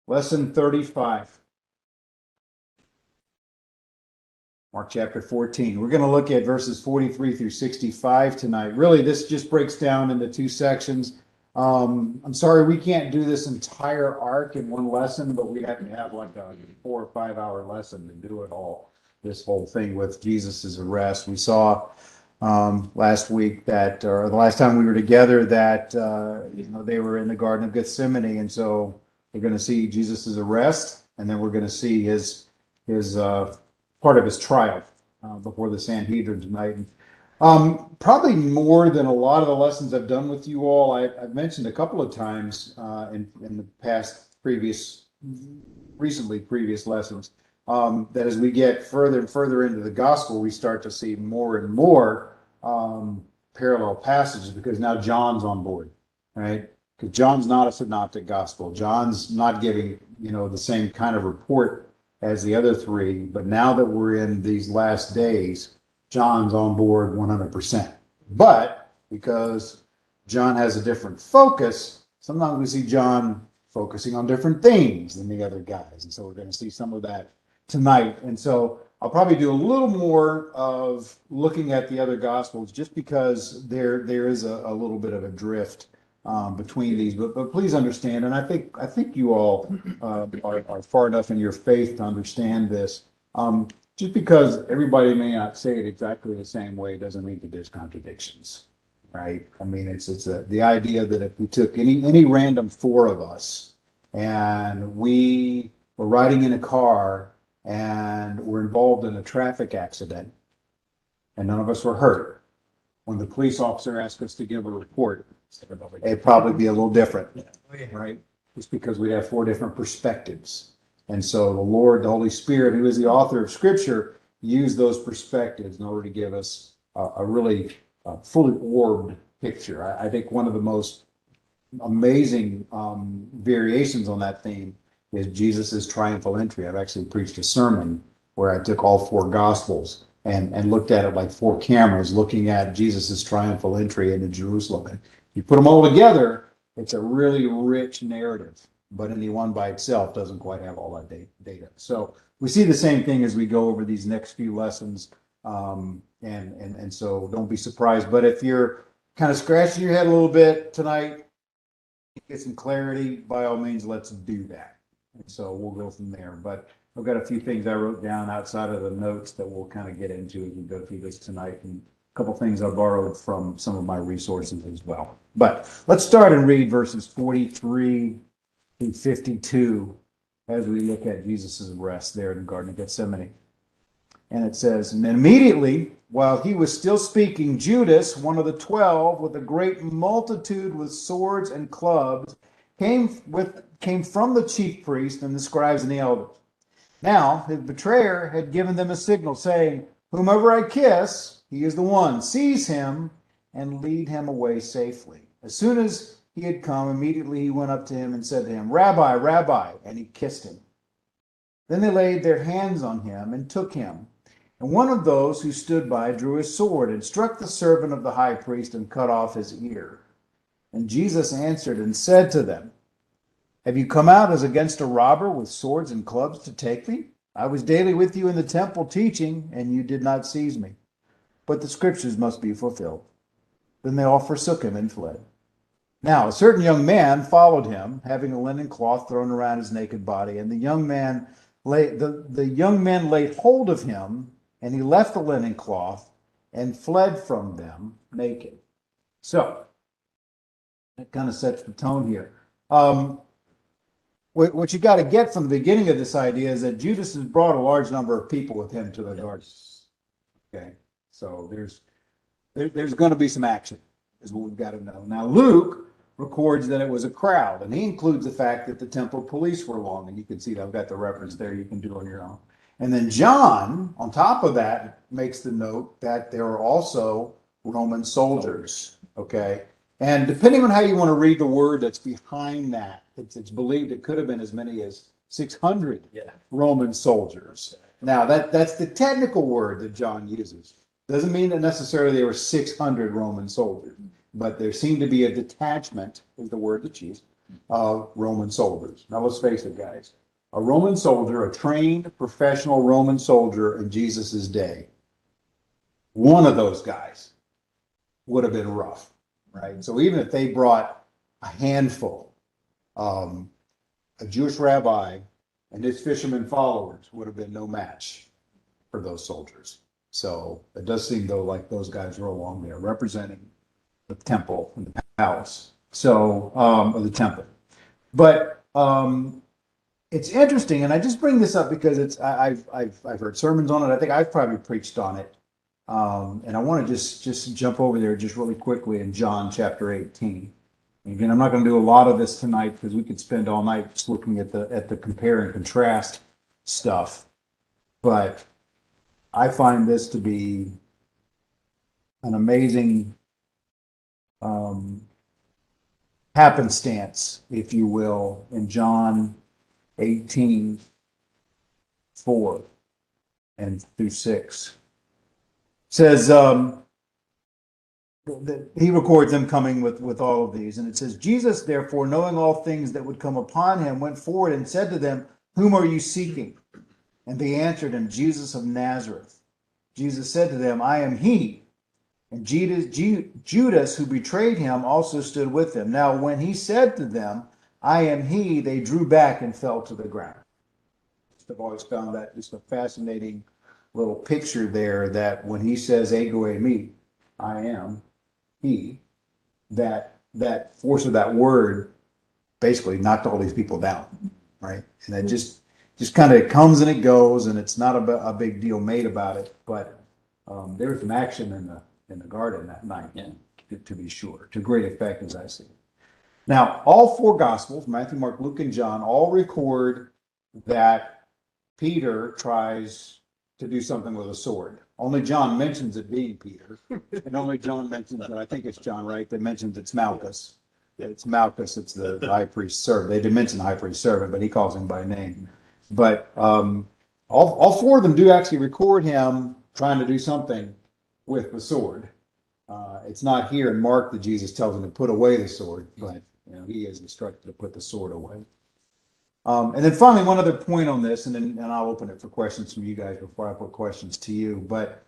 Lesson 35. Mark chapter 14. We're going to look at verses 43 through 65 tonight. Really, this just breaks down into two sections. I'm sorry we can't do this entire arc in one lesson, but we have to have like a 4 or 5 hour lesson to do it all. This whole thing with Jesus's arrest. We saw last week that, or the last time we were together, that they were in the Garden of Gethsemane, and so we're going to see Jesus's arrest, and then we're going to see his part of his trial before the Sanhedrin tonight. Probably more than a lot of the lessons I've done with you all. I've mentioned a couple of times in the past previous lessons that as we get further and further into the gospel, we start to see more and more parallel passages because now John's on board, right? Because John's not a synoptic gospel. John's not giving, the same kind of report as the other three, but now that we're in these last days, John's on board 100%. But because John has a different focus, sometimes we see John focusing on different things than the other guys. And so we're going to see some of that tonight. And so I'll probably do a little more of looking at the other gospels just because there is a little bit of a drift between these, but please understand, and I think you all are far enough in your faith to understand this. Just because everybody may not say it exactly the same way doesn't mean that there's contradictions, right? I mean, it's the idea that if we took any random four of us and we were riding in a car and were involved in a traffic accident and none of us were hurt, when the police officer asked us to give a report, it'd probably be a little different, right? Just because we have four different perspectives. And so the Lord, the Holy Spirit, who is the author of Scripture, used those perspectives in order to give us a really fully orbed picture. I think one of the most amazing variations on that theme is Jesus's triumphal entry. I've actually preached a sermon where I took all four Gospels and looked at it like four cameras, looking at Jesus's triumphal entry into Jerusalem. And you put them all together, it's a really rich narrative, but any one by itself doesn't quite have all that data. So we see the same thing as we go over these next few lessons, and so don't be surprised. But if you're kind of scratching your head a little bit tonight, get some clarity, by all means, let's do that. And so we'll go from there. But I've got a few things I wrote down outside of the notes that we'll kind of get into as we go through this tonight, and a couple things I borrowed from some of my resources as well. But let's start and read verses 43 through 52 as we look at Jesus' arrest there in the Garden of Gethsemane. And it says, and then immediately, while he was still speaking, Judas, one of the 12, with a great multitude with swords and clubs, came from the chief priest and the scribes and the elders. Now his betrayer had given them a signal, saying, whomever I kiss, he is the one. Seize him and lead him away safely. As soon as he had come, immediately he went up to him and said to him, Rabbi, Rabbi, and he kissed him. Then they laid their hands on him and took him. And one of those who stood by drew his sword and struck the servant of the high priest and cut off his ear. And Jesus answered and said to them, have you come out as against a robber with swords and clubs to take me? I was daily with you in the temple teaching, and you did not seize me. But the scriptures must be fulfilled. Then they all forsook him and fled. Now a certain young man followed him, having a linen cloth thrown around his naked body, and the young men laid hold of him, and he left the linen cloth and fled from them naked. So that kind of sets the tone here. What you got to get from the beginning of this idea is that Judas has brought a large number of people with him to the garden. Okay, so there's going to be some action, is what we've got to know. Now Luke records that it was a crowd, and he includes the fact that the temple police were along, and you can see that I've got the reference there. You can do on your own. And then John, on top of that, makes the note that there are also Roman soldiers. Okay. And depending on how you want to read the word that's behind that, it's believed it could have been as many as 600 Roman soldiers. Now, that's the technical word that John uses. Doesn't mean that necessarily there were 600 Roman soldiers, but there seemed to be a detachment, is the word that's used, Roman soldiers. Now let's face it, guys. A Roman soldier, a trained professional Roman soldier in Jesus's day, one of those guys would have been rough, right? So even if they brought a handful, a Jewish rabbi and his fisherman followers would have been no match for those soldiers. So it does seem though like those guys were along there representing the temple and the palace. So, or the temple. But it's interesting, and I just bring this up because I've heard sermons on it. I think I've probably preached on it. And I want to just jump over there just really quickly in John chapter 18. Again, I'm not going to do a lot of this tonight because we could spend all night just looking at the compare and contrast stuff. But I find this to be an amazing happenstance, if you will, in John 18:4 and through 6. It says, he records them coming with all of these, and it says, Jesus, therefore, knowing all things that would come upon him, went forward and said to them, whom are you seeking? And they answered him, Jesus of Nazareth. Jesus said to them, I am he. And Judas, who betrayed him, also stood with him. Now, when he said to them, I am he, they drew back and fell to the ground. I've always found that just a fascinating little picture there, that when he says, ego eimi, I am he, that force of that word basically knocked all these people down, right? And it just kind of comes and it goes, and it's not a big deal made about it, but there was some action in the garden that night, to be sure, to great effect as I see it. Now, all four Gospels, Matthew, Mark, Luke, and John, all record that Peter tries to do something with a sword. Only John mentions it being Peter, and only John mentions it. I think it's John, right? That mentions it's Malchus. It's Malchus. It's the high priest's servant. They did mention the high priest's servant, but he calls him by name. But all four of them do actually record him trying to do something with the sword. It's not here in Mark that Jesus tells him to put away the sword, but he is instructed to put the sword away. And then finally, one other point on this, and I'll open it for questions from you guys before I put questions to you. But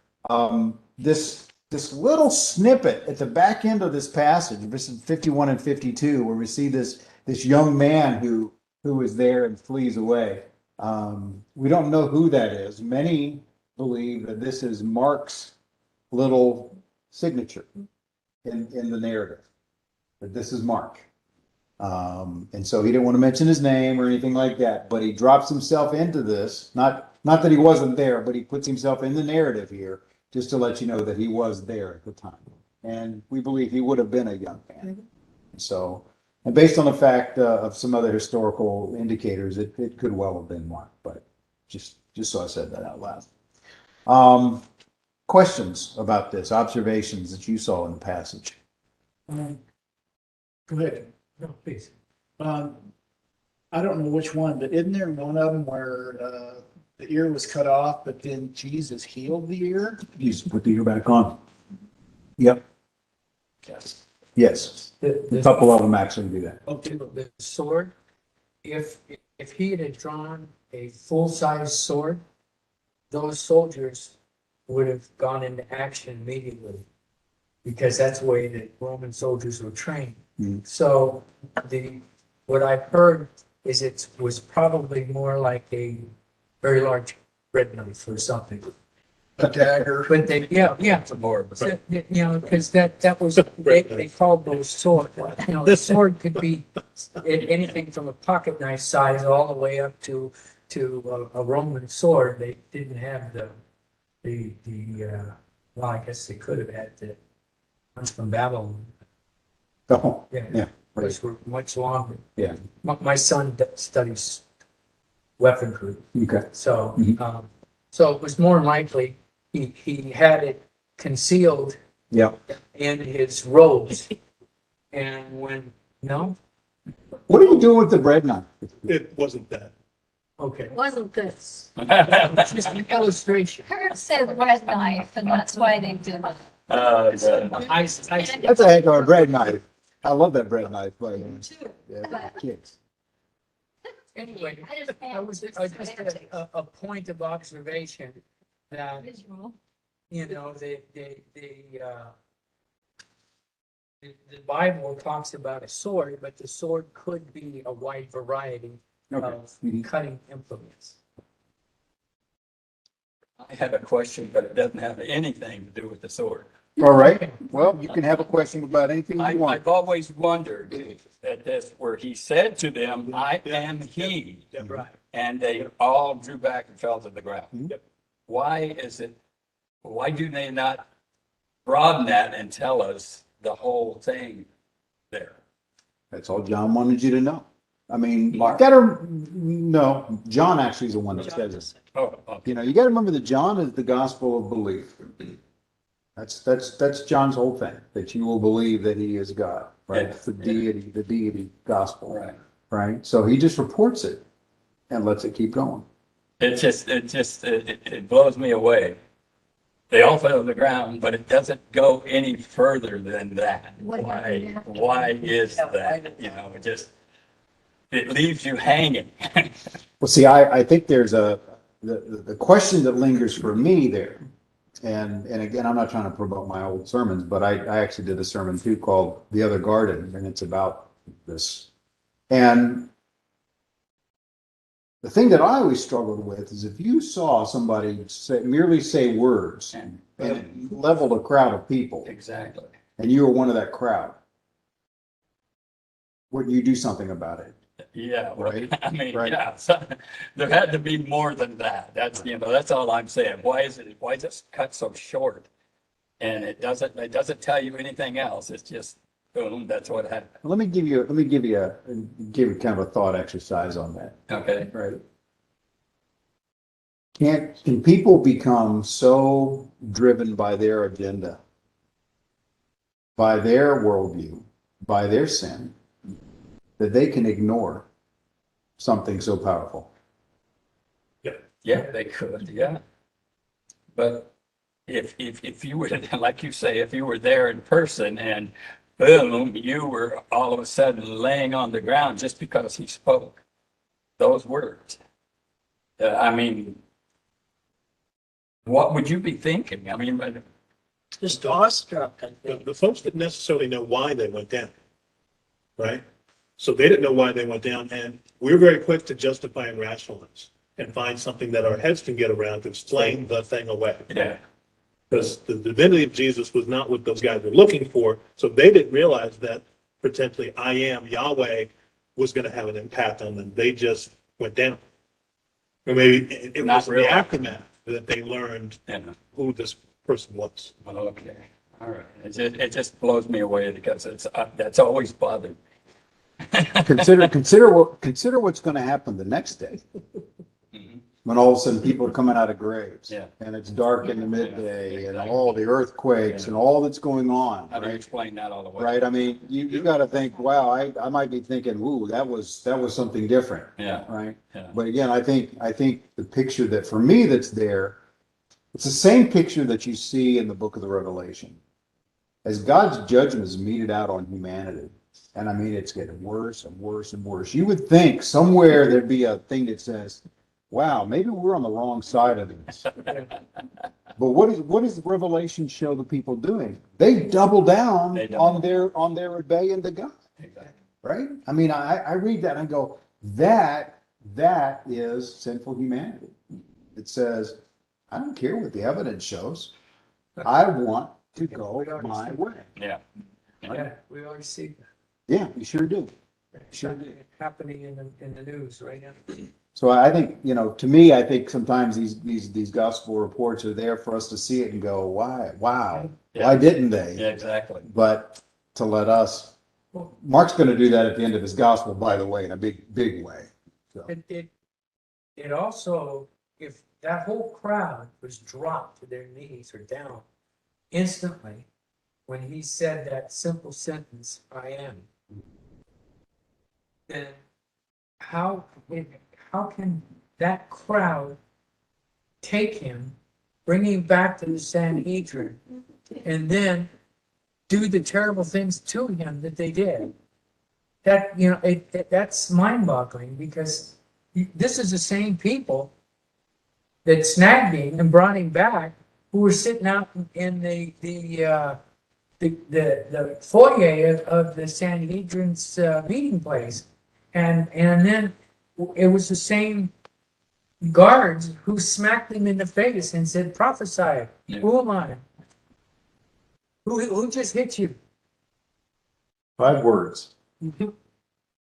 this little snippet at the back end of this passage, verses 51 and 52, where we see this young man who is there and flees away. We don't know who that is. Many believe that this is Mark's little signature in the narrative, that this is Mark. And so he didn't want to mention his name or anything like that, but he drops himself into this, not that he wasn't there, but he puts himself in the narrative here just to let you know that he was there at the time. And we believe he would have been a young man. So, and based on the fact of some other historical indicators, it could well have been Mark, but just so I said that out loud. Questions about this, observations that you saw in the passage? Go ahead. No, please. I don't know which one, but isn't there one of them where the ear was cut off, but then Jesus healed the ear? You just put the ear back on. Yep. Yes. A couple of them actually do that. Okay, the sword, if he had drawn a full-size sword, those soldiers would have gone into action immediately, because that's the way that Roman soldiers were trained. Mm. So what I've heard is it was probably more like a very large bread knife or something. A dagger. But because that was, they called those swords. The sword could be anything from a pocket knife size all the way up to a Roman sword. They didn't have the well, I guess they could have had the ones from Babylon. Oh, Yeah, yeah, those were much longer. yeah. My son studies weaponry, Okay. so Mhm. so it was more likely he had it concealed Yeah. in his robes, and when What are you doing with the bread knife? It wasn't that. okay, Wasn't this? it's just an illustration. Kurt said bread knife, and that's why they did it. I That's a heck of a bread knife. I love that bread knife, by the way. Too. Yeah, kids. Anyway, I just I was, I just had a point of observation that, Visual. you know, the Bible talks about a sword, but the sword could be a wide variety Okay. of Mhm. cutting implements. I have a question, but it doesn't have anything to do with the sword. All right, well, you can have a question about anything you want. I've always wondered at this, where he said to them, I am he, Right. and they all drew back and fell to the ground. Mhm. Why do they not broaden that and tell us the whole thing there? That's all John wanted you to know. I mean, you Mark. gotta, no, John actually is the one that says it. Oh, okay. You know, you gotta remember that John is the gospel of belief. That's John's whole thing, that you will believe that he is God, right? Yeah. The deity gospel, Right. right? So he just reports it and lets it keep going. It blows me away. They all fell to the ground, but it doesn't go any further than that. What happened? Why is that? You know, it leaves you hanging. Well, see, I think there's the question that lingers for me there. And again, I'm not trying to promote my old sermons, but I actually did a sermon too called The Other Garden, and it's about this. And the thing that I always struggled with is if you saw somebody merely say words and it leveled a crowd of people, Exactly. and you were one of that crowd, wouldn't you do something about it? Yeah, Right. I mean, Right. yeah, so there had to be more than that. That's all I'm saying. Why is it cut so short? And it doesn't tell you anything else. It's just, boom, that's what happened. Let me give you kind of a thought exercise on that. Okay. Right. Can people become so driven by their agenda, by their worldview, by their sin, that they can ignore something so powerful? Yeah, they could, yeah. But if you were, like you say, if you were there in person and boom, you were all of a sudden laying on the ground just because he spoke those words. I mean, what would you be thinking? I mean, Just awestruck, I The, think. the folks didn't necessarily know why they went down, right? So they didn't know why they went down, and we're very quick to justify and rationalize and find something that our heads can get around to explain the thing away. yeah, Because the divinity of Jesus was not what those guys were looking for, so they didn't realize that potentially I am Yahweh was going to have an impact on them. They just went down. Or maybe it Not was in the realizing. aftermath that they learned yeah. who this person was. Okay, all right. It just blows me away because that's always bothered. Consider what's going to happen the next day Mhm. when all of a sudden people are coming out of graves, Yeah. and it's dark in the midday, and all the earthquakes and all that's going on, How do you right? explain that all the way? Right. I mean, you got to think, wow, I might be thinking, ooh, that was something different, Yeah, right? yeah. But again, I think the picture that for me that's there, it's the same picture that you see in the book of the Revelation. As God's judgment is meted out on humanity, and I mean it's getting worse and worse and worse. You would think somewhere there'd be a thing that says, wow, maybe we're on the wrong side of this. But what does the Revelation show the people doing? They double down They double. on their rebellion to God. Exactly. Right? I mean, I read that and I go, that is sinful humanity. It says, I don't care what the evidence shows. I want to go my way. Yeah. Yeah, we already see Yeah, you sure do. that. Sure do. Happening in the news right now. So I think, to me, I think sometimes these gospel reports are there for us to see it and go, why? Wow. Why didn't they? Yeah, exactly. But to let us, Mark's going to do that at the end of his gospel, by the way, in a big way. So, It also, if that whole crowd was dropped to their knees or down instantly when he said that simple sentence, I am, then how can that crowd take him, bring him back to the Sanhedrin, and then do the terrible things to him that they did. That, you know, that's mind boggling because this is the same people that snagged him and brought him back who were sitting out in the foyer of the Sanhedrin's meeting place. And then it was the same guards who smacked him in the face and said, prophesy, Yeah. who am I? Who just hit you? 5 words.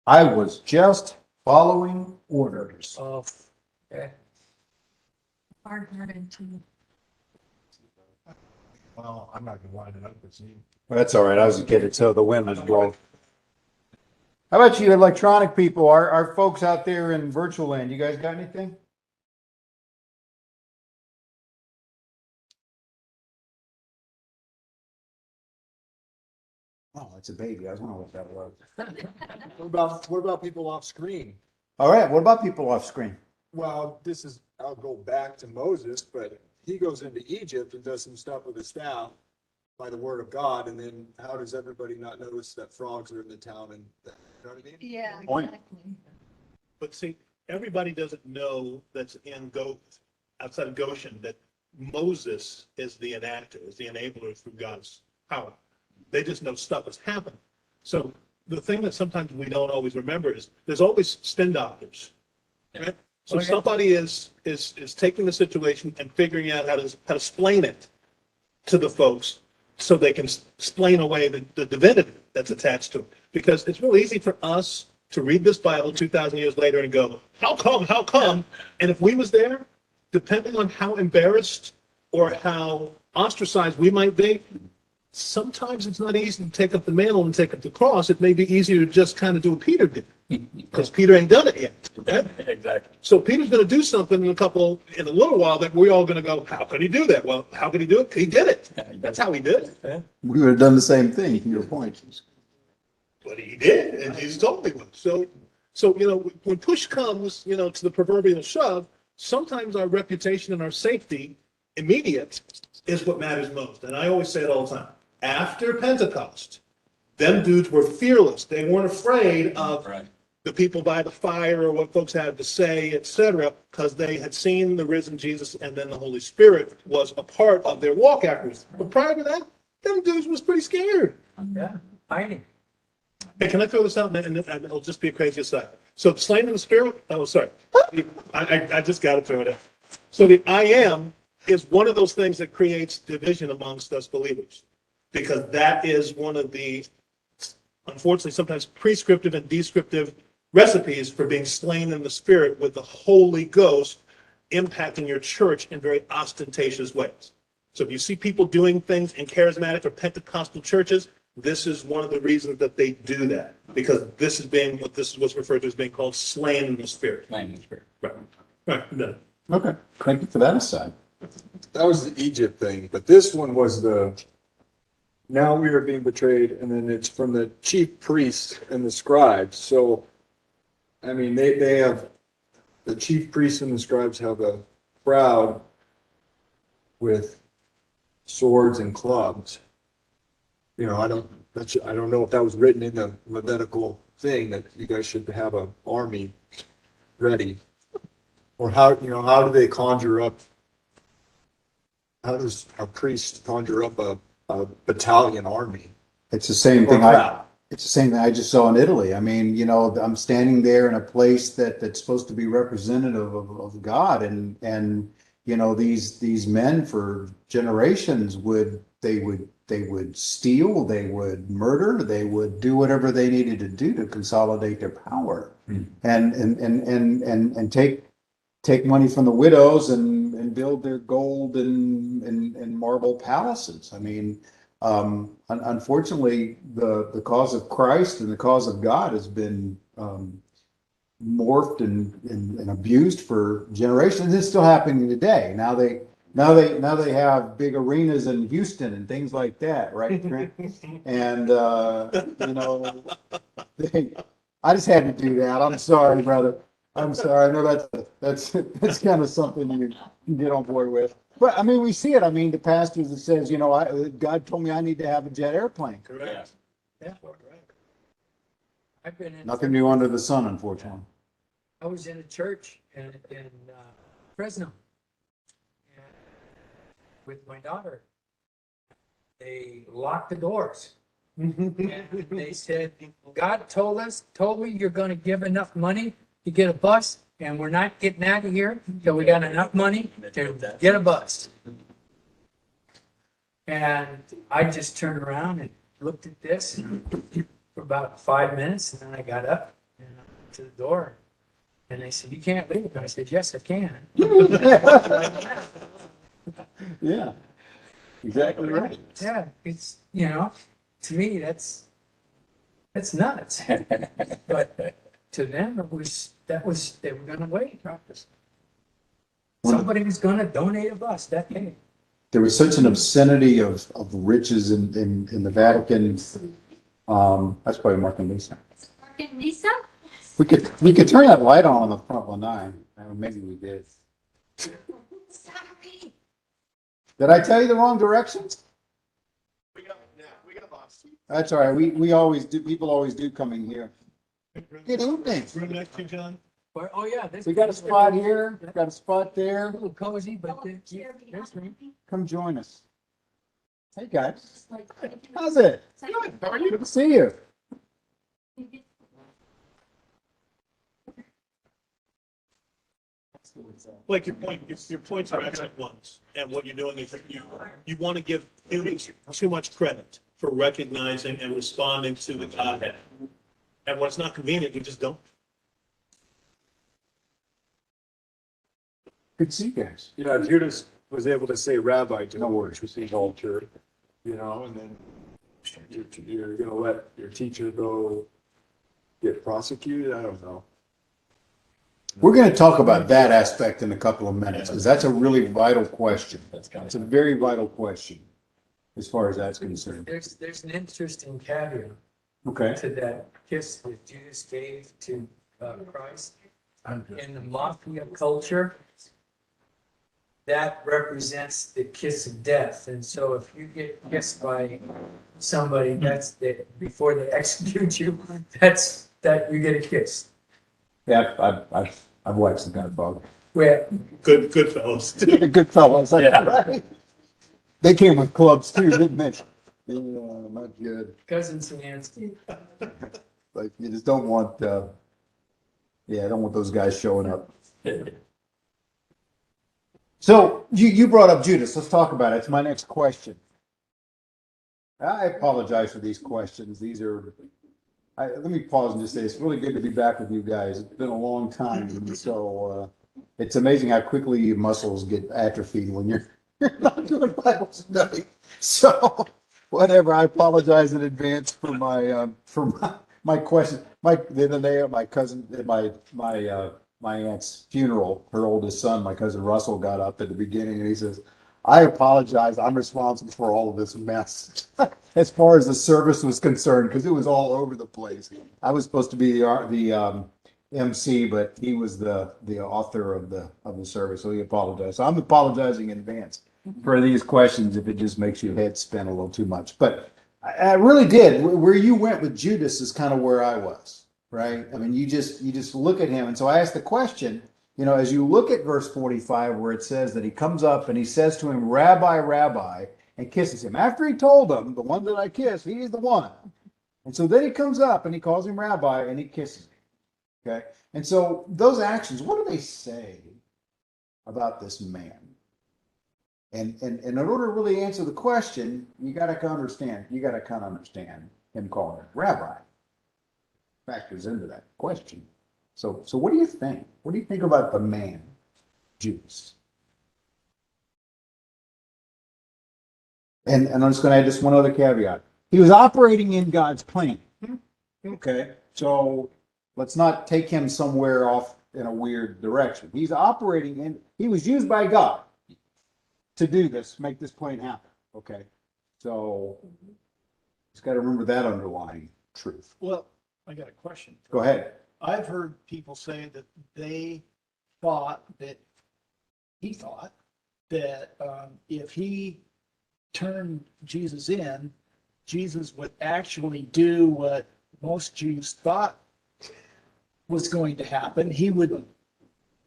I was just following orders. Oh, yeah. Hard-hearted too. Well, I'm not gonna line it up with you. That's all right. I was a kid, so the wind was blowing. How about you electronic people? Our folks out there in virtual land, you guys got anything? Oh, it's a baby. I was wondering what that was. What about people off screen? All right, what about people off screen? Well, I'll go back to Moses, but he goes into Egypt and does some stuff with his staff by the word of God, and then how does everybody not notice that frogs are in the town and, you know what I mean? Yeah, Point. exactly. But see, everybody doesn't know that's outside of Goshen, that Moses is the enactor, is the enabler through God's power. They just know stuff has happened. So the thing that sometimes we don't always remember is there's always spin doctors. Right? So Okay. somebody is taking the situation and figuring out how to explain it to the folks so they can explain away the divinity that's attached to it. Because it's real easy for us to read this Bible 2,000 years later and go, how come, how come? And if we was there, depending on how embarrassed or how ostracized we might be, sometimes it's not easy to take up the mantle and take up the cross. It may be easier to just kind of do what Peter did, because Peter ain't done it yet. Okay? Exactly. So Peter's going to do something in a little while that we're all going to go, how could he do that? Well, how could he do it? He did it. That's how he did it. We would have done the same thing, to your point. But he did, and Jesus told me would. So when push comes, to the proverbial shove, sometimes our reputation and our safety, immediate, is what matters most. And I always say it all the time. After Pentecost, them dudes were fearless. They weren't afraid of Right. the people by the fire or what folks had to say, etc., because they had seen the risen Jesus, and then the Holy Spirit was a part of their walk afterwards. But prior to that, them dudes was pretty scared. Yeah, hiding. Hey, can I throw this out, and it'll just be a crazy aside? So slain in the spirit, oh, sorry. I just got to throw it out. So the I am is one of those things that creates division amongst us believers, because that is one of the, unfortunately, sometimes prescriptive and descriptive recipes for being slain in the spirit, with the Holy Ghost impacting your church in very ostentatious ways. So if you see people doing things in charismatic or Pentecostal churches, this is one of the reasons that they do that, because this is what's referred to as being called slain in the spirit. Slain in the spirit. Right. No. Okay, thank you for that aside. That was the Egypt thing, but this one was now we are being betrayed, and then it's from the chief priests and the scribes. So, I mean, they have, the chief priests and the scribes have a crowd with swords and clubs. I don't know if that was written in the Levitical thing that you guys should have an army ready, or how do they conjure up? How does a priest conjure up a battalion army? It's the same Or thing. crowd? It's the same thing I just saw in Italy. I mean, I'm standing there in a place that's supposed to be representative of God, and these men for generations would steal, they would murder, they would do whatever they needed to do to consolidate their power, and take money from the widows and build their gold and marble palaces. I mean, unfortunately, the cause of Christ and the cause of God has been morphed and abused for generations. It's still happening today. Now they have big arenas in Houston and things like that, right, Trent? And I just had to do that. I'm sorry, brother. I'm sorry. I know that's kind of something you can get on board with. But I mean, we see it. I mean, the pastors that says, you know, God told me I need to have a jet airplane. Correct. Yeah. I've been in. Nothing new under the sun, unfortunately. I was in a church in Fresno and with my daughter. They locked the doors. And they said, God told me you're going to give enough money to get a bus, and we're not getting out of here till we got enough money to get a bus. And I just turned around and looked at this for about 5 minutes, and then I got up and I went to the door. And they said, you can't leave. And I said, yes, I can. Yeah, exactly right. Yeah, it's, you know, to me, that's nuts. But to them, they were gonna wait. Somebody was gonna donate a bus that day. There was such an obscenity of riches in the Vatican. That's probably Mark and Lisa. Mark and Lisa? We could turn that light on the front lanai. Maybe we did. Sorry. Did I tell you the wrong directions? We got lost. That's all right. We always do. People always do coming here. Good evening. Room next to you, John? Oh, yeah. This We got a spot here. Got a spot there. A little cozy, but Oh, there's chair behind me. me. Come join us. Hey guys, It's like- how's it? it's like- How are you? Good to see you. Like your points are excellent ones. And what you're doing is that you want to give students too much credit for recognizing and responding to the Godhead. And when it's not convenient, you just don't. Good to see you guys. Yeah, Judas was able to say rabbi to No him, worries. which was his altar, you know, and then you're gonna let your teacher go get prosecuted? I don't know. We're going to talk about that aspect in a couple of minutes because that's a really vital question. That's kind It's a very vital question as far as that's concerned. There's an interesting caveat Okay. to that kiss that Judas gave to Christ. In the mafia culture, that represents the kiss of death. And so if you get kissed by somebody, before they execute you, that you get a kiss. Yeah, I've watched some Godfather. Where Good fellows. Good fellows. Yeah. Right? They came with clubs too, didn't they? Yeah, not good. Cousin Samansky. Like you just don't want, I don't want those guys showing up. So you brought up Judas. Let's talk about it. It's my next question. I apologize for these questions. Let me pause and just say it's really good to be back with you guys. It's been a long time, and so it's amazing how quickly your muscles get atrophied when you're not doing Bible study. So whatever. I apologize in advance for my question. The other day at my cousin at my aunt's funeral, her oldest son, my cousin Russell, got up at the beginning and he says, I apologize. I'm responsible for all of this mess as far as the service was concerned, because it was all over the place. I was supposed to be the MC, but he was the author of the service, so he apologized. So I'm apologizing in advance for these questions if it just makes your head spin a little too much. But I really did. Where you went with Judas is kind of where I was, right? I mean, you just look at him. And so I asked the question, you know, as you look at verse 45, where it says that he comes up and he says to him, Rabbi, Rabbi, and kisses him. After he told him, the one that I kiss, he is the one. And so then he comes up and he calls him Rabbi and he kisses him. Okay. And so those actions, what do they say about this man? And in order to really answer the question, you got to understand him calling him Rabbi. Factors into that question. So what do you think? What do you think about the man, Judas? And I'm just going to add just one other caveat. He was operating in God's plan. Okay, so let's not take him somewhere off in a weird direction. He was used by God to do this, make this plan happen. Okay, so just got to remember that underlying truth. Well, I got a question. Go ahead. I've heard people say that he thought that if he turned Jesus in, Jesus would actually do what most Jews thought was going to happen. He would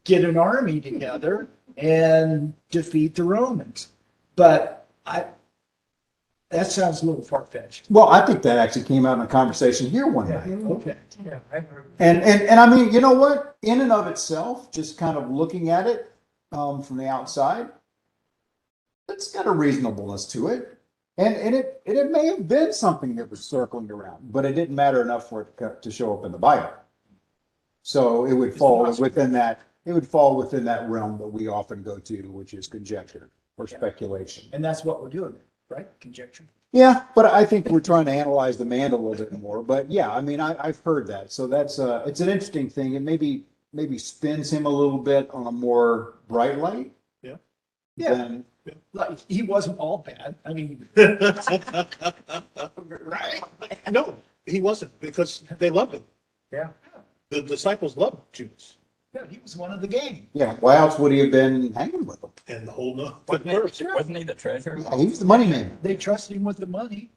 get an army together and defeat the Romans. But that sounds a little far-fetched. Well, I think that actually came out in a conversation here one night. Okay. Yeah, I've heard. And I mean, you know what? In and of itself, just kind of looking at it from the outside, it's got a reasonableness to it. And it may have been something that was circling around, but it didn't matter enough for it to show up in the Bible. So it would fall within that, realm that we often go to, which is conjecture or speculation. And that's what we're doing, right? Conjecture. Yeah, but I think we're trying to analyze the man a little bit more. But yeah, I mean, I've heard that. So that's it's an interesting thing. It maybe spins him a little bit on a more bright light. Yeah. Yeah. than- Like, he wasn't all bad. I mean, right? No, he wasn't, because they loved him. Yeah. The disciples loved Judas, Yeah, he was one of the gang. Yeah, why else would he have been hanging with them? and the whole no. Wasn't he the treasurer? Yeah, he was the money man. They trusted him with the money.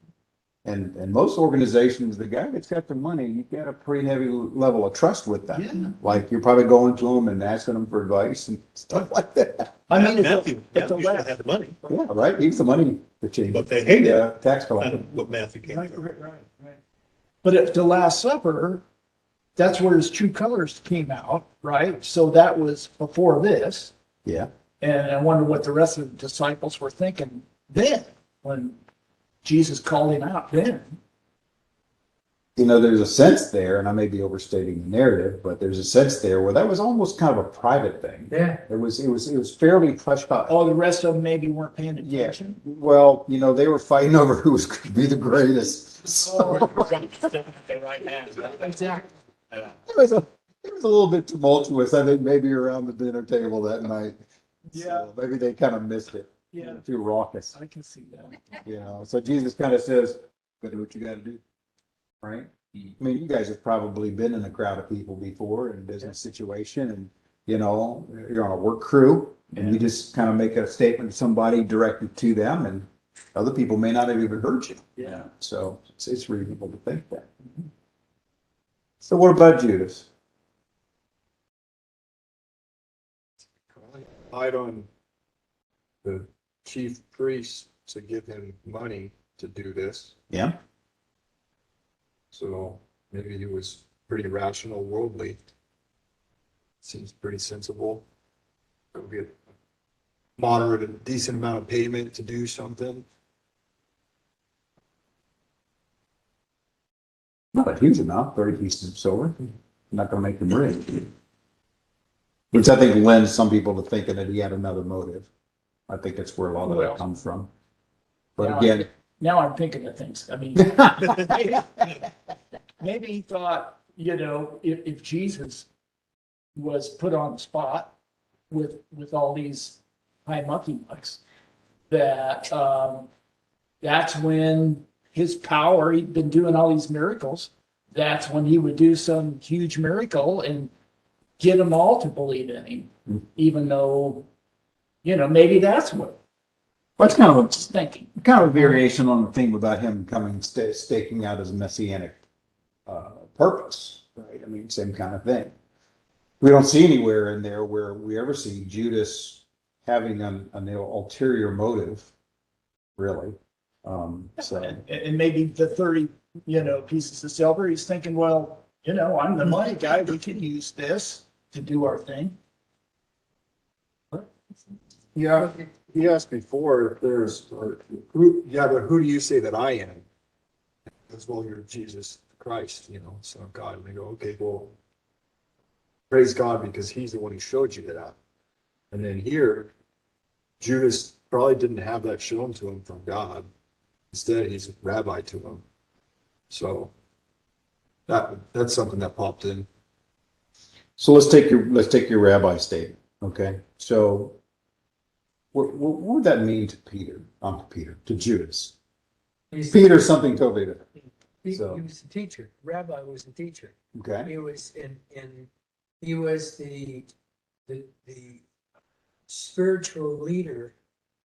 And most organizations, the guy that's got the money, you got a pretty heavy level of trust with them. Yeah. Like you're probably going to him and asking him for advice and stuff like that. I mean, Matthew at the should have last. had the money, Yeah, right? He's the money change. but they hated Yeah, tax kind collector. of what Matthew came Right, from. right. But at the Last Supper, that's where his true colors came out, right? So that was before this. Yeah. And I wonder what the rest of the disciples were thinking then, when Jesus called him out then. You know, there's a sense there, and I may be overstating the narrative, but there's a sense there where that was almost kind of a private thing. Yeah. It was fairly hush hush. All the rest of them maybe weren't paying Yeah. attention. Well, you know, they were fighting over who was going to be the greatest. So Exactly. it was a little bit tumultuous, I think, maybe around the dinner table that night. Yeah. So maybe they kind of missed it. Yeah, Too raucous, I can see that. you know. So Jesus kind of says, "Gotta do what you got to do." Right? I mean, you guys have probably been in a crowd of people before in a business situation, and you know, you're on a work crew, and you just kind of make a statement to somebody directed to them, and other people may not have even heard you. Yeah. So it's reasonable to think that. So what about Judas? Relied on the chief priest to give him money to do this. Yeah. So maybe he was pretty rational, worldly. Seems pretty sensible. Go get moderate and decent amount of payment to do something. Not a huge amount, 30 pieces of silver. Not gonna make them rich. Which I think lends some people to thinking that he had another motive. I think that's where a lot of Well. that comes from. But Now, again, Now I'm thinking of things. I mean, maybe he thought, you know, if Jesus was put on the spot with all these high monkey mucks, that that's when his power, he'd been doing all these miracles. That's when he would do some huge miracle and get them all to believe in him, even though, you know, maybe that's what that's kind of a he's thinking. kind of a variation on the theme about him coming staking out his messianic purpose, right? I mean, same kind of thing. We don't see anywhere in there where we ever see Judas having an ulterior motive, really. So And maybe the 30, you know, pieces of silver, he's thinking, well, you know, I'm the money guy. We can use this to do our thing. Yeah, he asked before if there's, who, yeah, but who do you say that I am? As well, you're Jesus Christ, you know, Son of God. And they go, okay, well, praise God because he's the one who showed you that. And then here, Judas probably didn't have that shown to him from God. Instead, he's a rabbi to him. So that's something that popped in. So let's take your rabbi statement, okay? So what would that mean to Peter? To Judas. Peter's something totally different, He So- was a teacher. Rabbi was a teacher. okay? He was he was the spiritual leader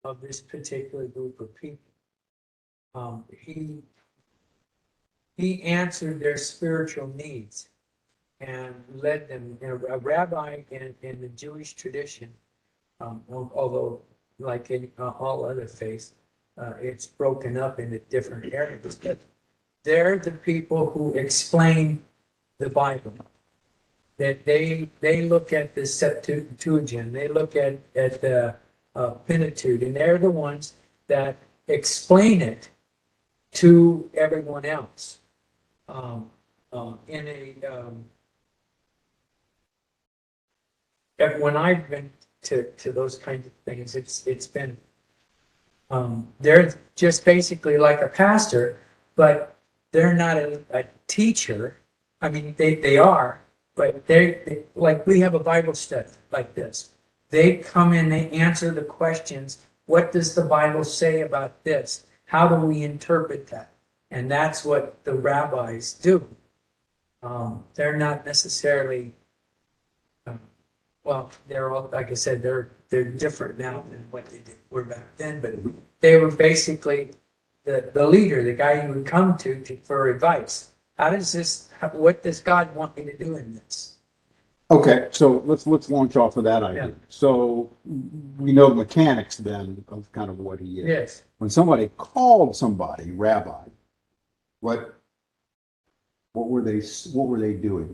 of this particular group of people. He answered their spiritual needs and led them. You know, a rabbi in the Jewish tradition, although like in all other faiths, it's broken up into different areas. But they're the people who explain the Bible. That they look at the Septuagint, they look at the Pentateuch, and they're the ones that explain it to everyone else. When I've been to those kinds of things, it's been they're just basically like a pastor, but they're not a teacher. I mean, they are, but they like we have a Bible study like this. They come in, they answer the questions. What does the Bible say about this? How do we interpret that? And that's what the rabbis do. They're not necessarily, well, they're all, like I said, they're different now than what they were back then, but they were basically the leader, the guy you would come to for advice. What does God want me to do in this? Okay, so let's launch off of that idea. Yeah. So we know the mechanics then of kind of what he is. Yes. When somebody called somebody rabbi, what were they doing?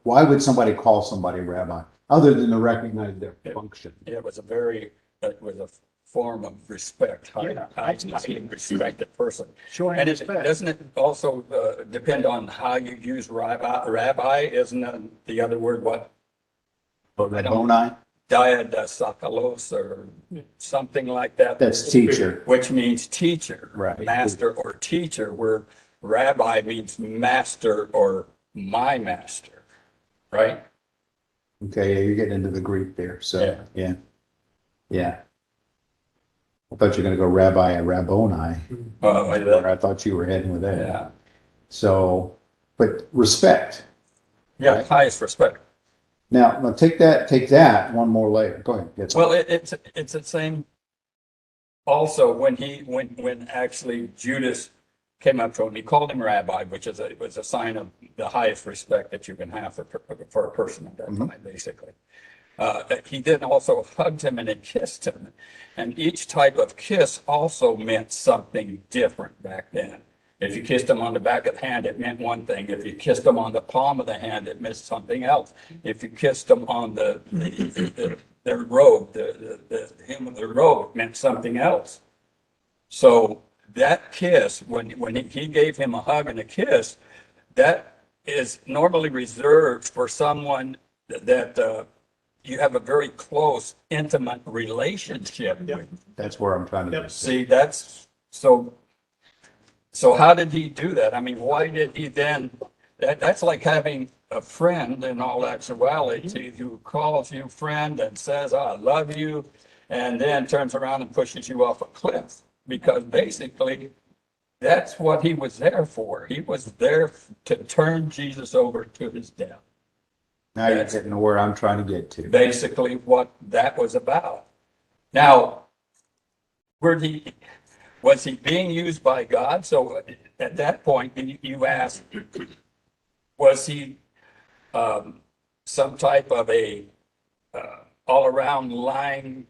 Why would somebody call somebody rabbi other than to recognize their function? It was a form of respect, how you respect the person. Showing And respect. doesn't it also depend on how you use rabbi? Isn't the other word what? Rabboni? Diadasakalos or something like that. That's teacher. Which means teacher. Right. Master or teacher, where rabbi means master or my master, right? Okay, yeah, you're getting into the Greek there, so, yeah. I thought you were gonna go rabbi and Rabboni, or I thought you were heading with that. Yeah, So, but respect. yeah, highest respect. Now take that one more layer. Go ahead. Get Well, it's the same. Also, when actually Judas came up to him, he called him rabbi, which was a sign of the highest respect that you can have for a person at that time, basically. He then also hugged him and then kissed him, and each type of kiss also meant something different back then. If you kissed him on the back of the hand, it meant one thing. If you kissed him on the palm of the hand, it meant something else. If you kissed him on their robe, the hem of the robe, it meant something else. So that kiss, when he gave him a hug and a kiss, that is normally reserved for someone that you have a very close, intimate relationship with. That's where I'm trying to. Yep. See, that's so how did he do that? I mean, why did he then, that's like having a friend in all actuality who calls you friend and says, I love you, and then turns around and pushes you off a cliff. Because basically, that's what he was there for. He was there to turn Jesus over to his death. Now you're getting to where I'm trying to get to. Basically what that was about. Now, was he being used by God? So at that point, you ask, was he some type of a all-around lying,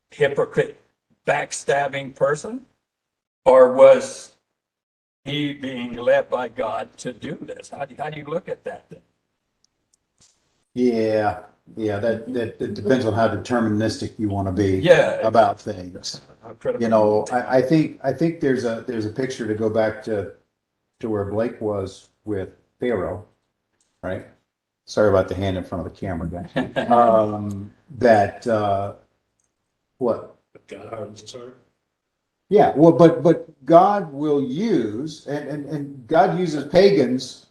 hypocrite, backstabbing person? Or was he being led by God to do this? How do you look at that then? Yeah, that depends on how deterministic you want to be Yeah. about things. How critical- You know, I think there's a picture to go back to where Blake was with Pharaoh, right? Sorry about the hand in front of the camera, guys. What? God hardens his heart. Yeah, well, but God will use, and God uses pagans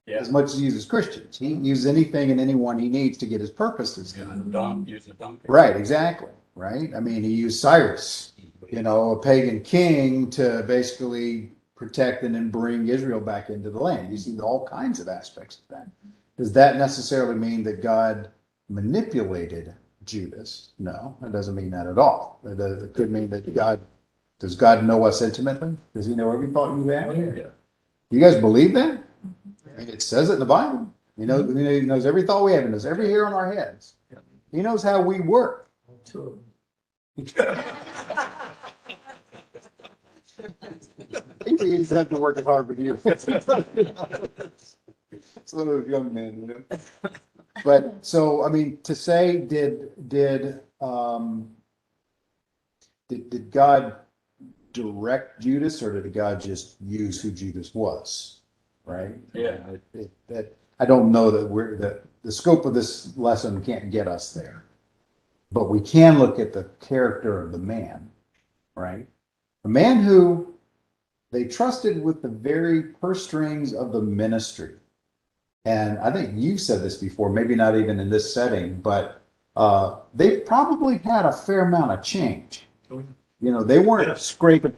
Yeah. as much as he uses Christians. He uses anything and anyone he needs to get his purposes done. Use the donkey. Right, exactly, right? I mean, he used Cyrus, a pagan king, to basically protect and then bring Israel back into the land. You see all kinds of aspects of that. Does that necessarily mean that God manipulated Judas. No, it doesn't mean that at all. It could mean that does God know us intimately? Does he know every thought you have? Yeah. You guys believe that? I mean, it says it in the Bible. He knows every thought we have. He knows every hair on our heads. He knows how we work. He doesn't have to work as hard with you. It's a little young man, you know. But so, I mean, to say, did God direct Judas, or did God just use who Judas was? Right? Yeah. That I don't know that the scope of this lesson can't get us there, but we can look at the character of the man, right? A man who they trusted with the very purse strings of the ministry. And I think you said this before, maybe not even in this setting, but they probably had a fair amount of change. You know, they weren't scraping.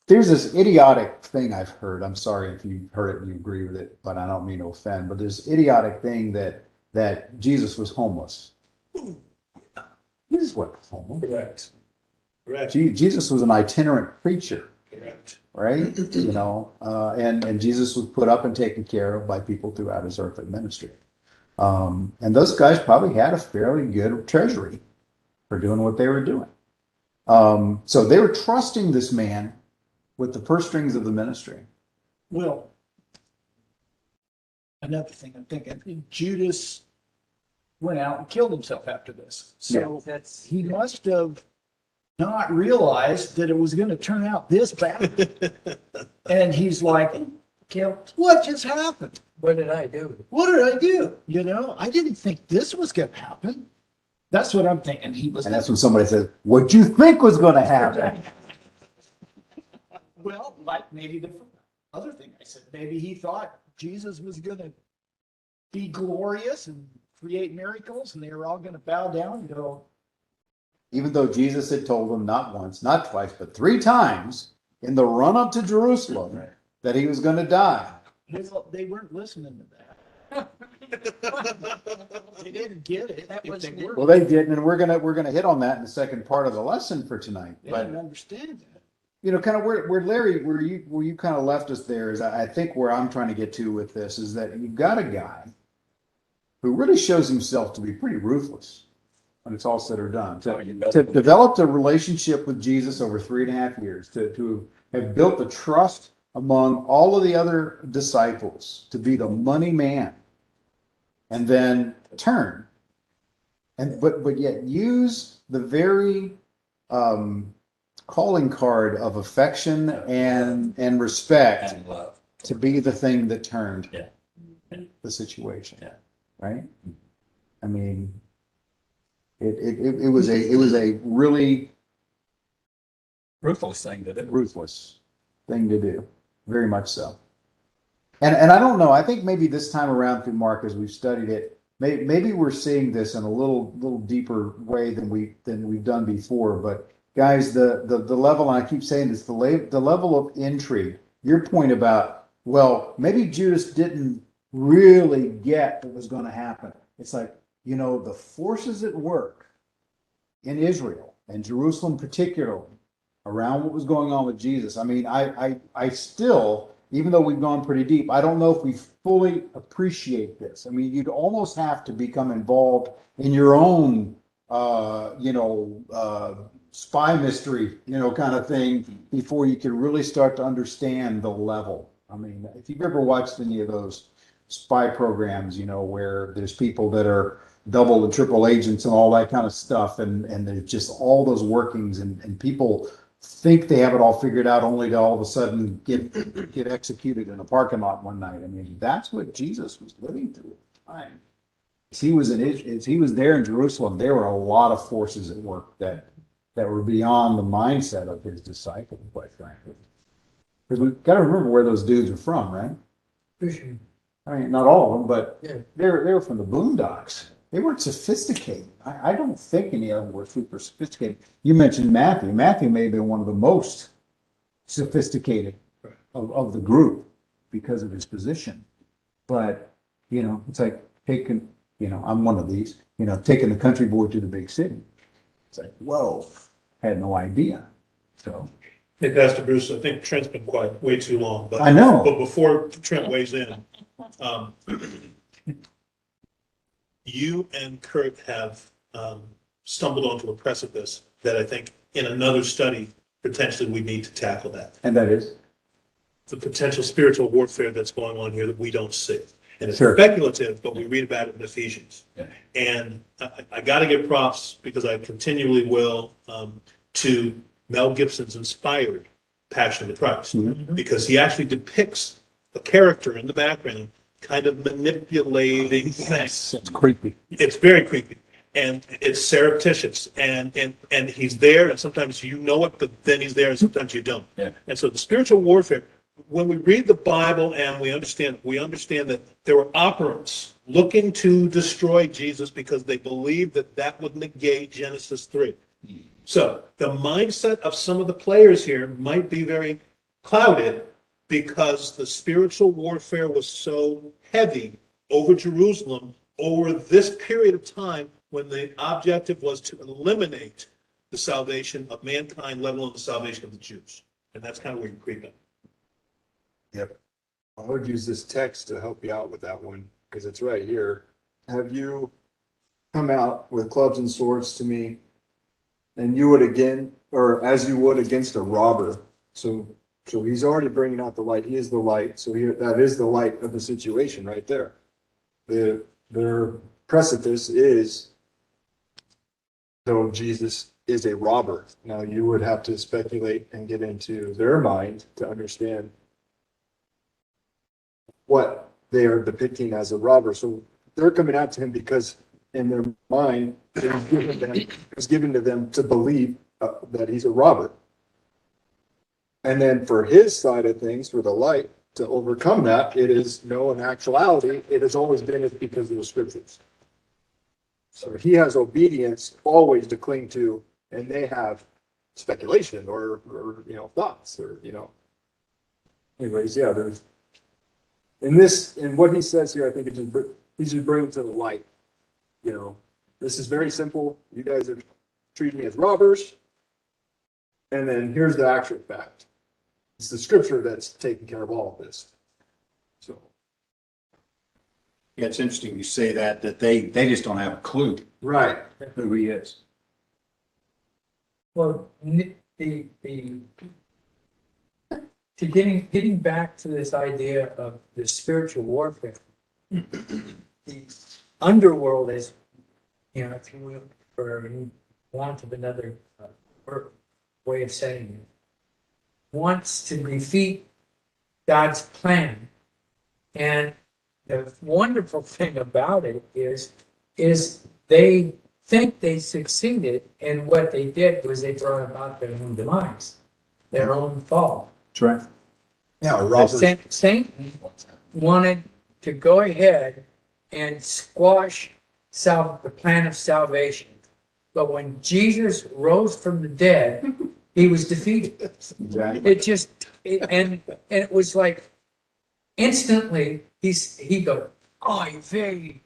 There's this idiotic thing I've heard. I'm sorry if you heard it and you agree with it, but I don't mean to offend. But there's idiotic thing that Jesus was homeless. Jesus wasn't homeless. Correct. Correct. Jesus was an itinerant preacher, Correct. right? You know, and Jesus was put up and taken care of by people throughout his earthly ministry. And those guys probably had a fairly good treasury for doing what they were doing. So they were trusting this man with the purse strings of the ministry. Well, another thing I'm thinking, Judas went out and killed himself after this. So That's, he must have not realized that it was going to turn out this bad. And he's like, what just happened? what did I do? What did I do? You know, I didn't think this was going to happen. That's what I'm thinking. He was, And that's when somebody says, what'd you think was going to happen? well, like maybe the other thing I said, maybe he thought Jesus was going to be glorious and create miracles and they were all going to bow down and go, Even though Jesus had told them not once, not twice, but 3 times in the run up to Jerusalem that he was going to die. well, they weren't listening to that. They didn't get it. That If was they the- were, Well, they didn't, and we're gonna hit on that in the second part of the lesson for tonight. they But didn't understand that. you know, kind of where Larry, where you kind of left us there is, I think where I'm trying to get to with this is that you've got a guy who really shows himself to be pretty ruthless when it's all said or done. So you know, To develop a relationship with Jesus over 3.5 years, to have built the trust among all of the other disciples, to be the money man, and then turn, but yet use the very calling card of affection and respect and love. to be the thing that turned Yeah. the situation. Yeah. Right? I mean, it was a really Ruthless thing to do. ruthless thing to do, very much so. And I don't know. I think maybe this time around through Mark, as we've studied it, maybe we're seeing this in a little deeper way than we've done before. But guys, the level, and I keep saying this, the level of intrigue. Your point about, well, maybe Judas didn't really get what was going to happen. It's like, you know, the forces at work in Israel and Jerusalem particularly around what was going on with Jesus. I mean, I still, even though we've gone pretty deep, I don't know if we fully appreciate this. I mean, you'd almost have to become involved in your own, spy mystery, kind of thing before you can really start to understand the level. I mean, if you've ever watched any of those spy programs, where there's people that are double and triple agents and all that kind of stuff, and there's just all those workings, and people think they have it all figured out only to all of a sudden get executed in a parking lot one night. I mean, that's what Jesus was living through at the time. As he was there in Jerusalem, there were a lot of forces at work that were beyond the mindset of his disciples, quite frankly. Because we've got to remember where those dudes are from, right? Fishing. I mean, not all of them, but Yeah. they were from the boondocks. They weren't sophisticated. I don't think any of them were super sophisticated. You mentioned Matthew. Matthew may have been one of the most sophisticated of the group because of his position. But, it's like taking I'm one of these, taking the country boy to the big city. It's like, whoa, had no idea. So, Hey, Pastor Bruce, I think Trent's been quiet way too long, but. I know. But before Trent weighs in, you and Kurt have, stumbled onto a precipice that I think in another study, potentially we need to tackle that. and that is, The potential spiritual warfare that's going on here that we don't see. And it's Sure. speculative, but we read about it in Ephesians. Yeah. And I got to give props, because I continually will, to Mel Gibson's inspired Passion of the Christ, because he actually depicts a character in the background kind of manipulating things. it's creepy. It's very creepy, and it's surreptitious, and he's there, and sometimes you know it, but then he's there, and sometimes you don't. Yeah. And so the spiritual warfare, when we read the Bible and we understand that there were operants looking to destroy Jesus because they believed that that would negate Genesis 3. So the mindset of some of the players here might be very clouded because the spiritual warfare was so heavy over Jerusalem over this period of time when the objective was to eliminate the salvation of mankind, let alone the salvation of the Jews. And that's kind of where you creep in. Yep. I would use this text to help you out with that one, because it's right here. Have you come out with clubs and swords to me, and you would again, or as you would against a robber? So he's already bringing out the light. He is the light. So that is the light of the situation right there. Their precipice is, so Jesus is a robber. Now you would have to speculate and get into their mind to understand what they are depicting as a robber. So they're coming out to him because in their mind, it was given to them to believe that he's a robber. And then for his side of things, for the light, to overcome that, it is no, in actuality, it has always been because of the scriptures. So he has obedience always to cling to, and they have speculation or thoughts or, anyways, yeah, there's, in what he says here, I think he's just bringing to the light. This is very simple. You guys are treating me as robbers. And then here's the actual fact. It's the scripture that's taking care of all of this. So. Yeah, it's interesting you say that they just don't have a clue Right. who he is. Well, getting back to this idea of the spiritual warfare, the underworld is, if you will, for want of another way of saying it, wants to defeat God's plan. And the wonderful thing about it is they think they succeeded, and what they did was they brought about their own demise, their own fall. That's right. Yeah, Satan wanted to go ahead and squash the plan of salvation. But when Jesus rose from the dead, he was defeated. Exactly. And it was like instantly he goes, oh, very.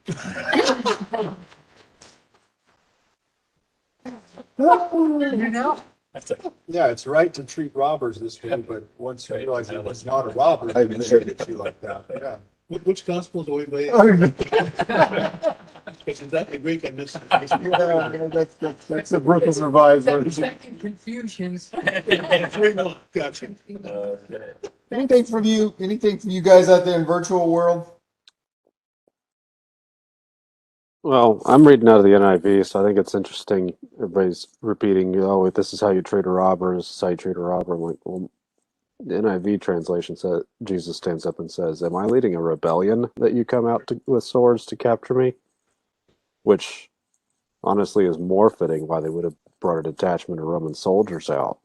Yeah, it's right to treat robbers this way, but once you realize it was not a robber, they didn't treat you like that. Yeah. Which gospel do we read? Because is that the Greek I missed? That's the Brooklyn Revised version. Second confusions. Gotcha. Anything from you guys out there in virtual world? Well, I'm reading out of the NIV, so I think it's interesting. Everybody's repeating, oh, this is how you treat a robber, this is how you treat a robber. I'm like, well, the NIV translation says, Jesus stands up and says, am I leading a rebellion that you come out with swords to capture me? Which, honestly, is more fitting why they would have brought a detachment of Roman soldiers out.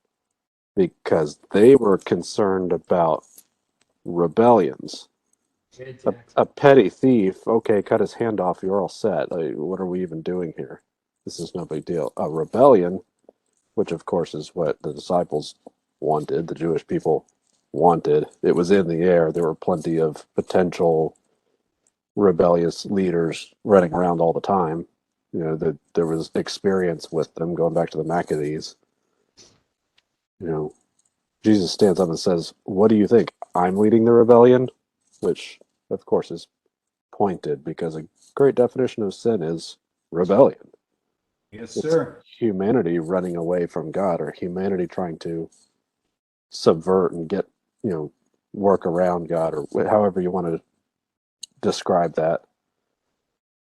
Because they were concerned about rebellions. A petty thief, okay, cut his hand off, you're all set. Like, what are we even doing here? This is no big deal. A rebellion, which of course is what the disciples wanted, the Jewish people wanted. It was in the air. There were plenty of potential rebellious leaders running around all the time. You know, that there was experience with them going back to the Maccabees. You know, Jesus stands up and says, "What do you think? I'm leading the rebellion?" Which, of course, is pointed because a great definition of sin is rebellion. Yes, It's sir. humanity running away from God, or humanity trying to subvert and get, work around God, or however you want to describe that.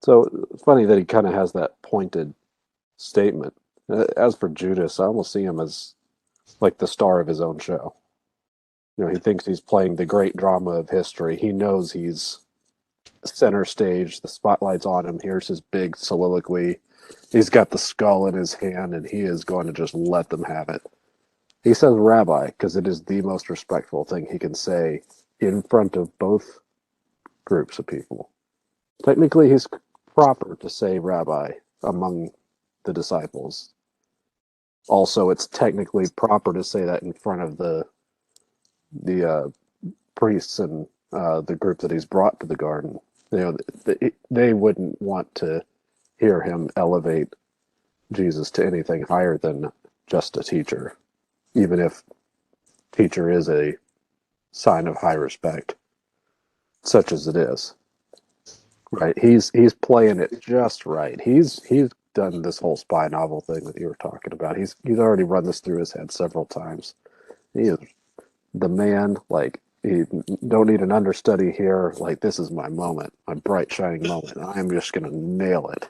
So it's funny that he kind of has that pointed statement. As for Judas, I almost see him as like the star of his own show. You know, he thinks he's playing the great drama of history. He knows he's center stage, the spotlight's on him. Here's his big soliloquy. He's got the skull in his hand, and he is going to just let them have it. He says rabbi because it is the most respectful thing he can say in front of both groups of people. Technically, he's proper to say rabbi among the disciples. Also, it's technically proper to say that in front of the priests and the group that he's brought to the garden. You know, they wouldn't want to hear him elevate Jesus to anything higher than just a teacher, even if teacher is a sign of high respect, such as it is. Right? He's playing it just right. He's done this whole spy novel thing that you were talking about. He's already run this through his head several times. He is the man. Like, he don't need an understudy here. Like, this is my moment, my bright shining moment. I'm just gonna nail it.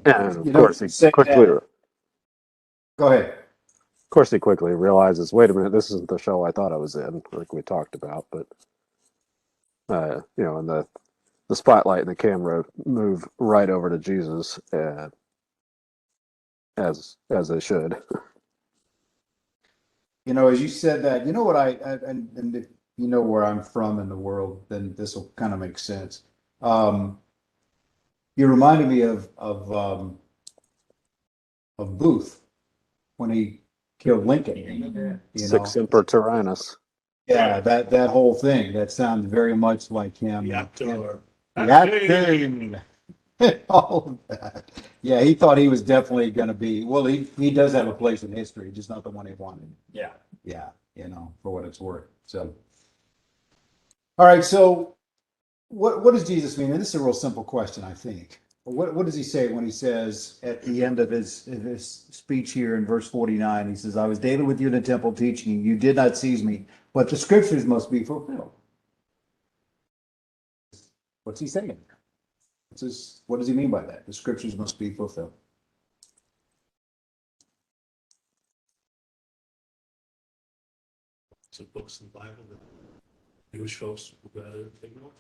And of course, he quickly. Go ahead. Of course, he quickly realizes, wait a minute, this isn't the show I thought I was in, like we talked about. But and the spotlight and the camera move right over to Jesus, as they should. You know, as you said that, you know what and if you know where I'm from in the world, then this will kind of make sense. You reminded me of Booth when he killed Lincoln. You Sic know, semper tyrannis. yeah, that whole thing that sounds very much like him. The actor. The acting. All of that. Yeah, he thought he was definitely going to be. Well, he does have a place in history, just not the one he wanted. Yeah. Yeah, for what it's worth. So, all right. So, what does Jesus mean? And this is a real simple question, I think. What does he say when he says at the end of his speech here in verse 49? He says, "I was daily with you in the temple teaching you. You did not seize me, but the scriptures must be fulfilled." What's he saying? What does he mean by that? The scriptures must be fulfilled. Some books in the Bible that Jewish folks would rather ignore.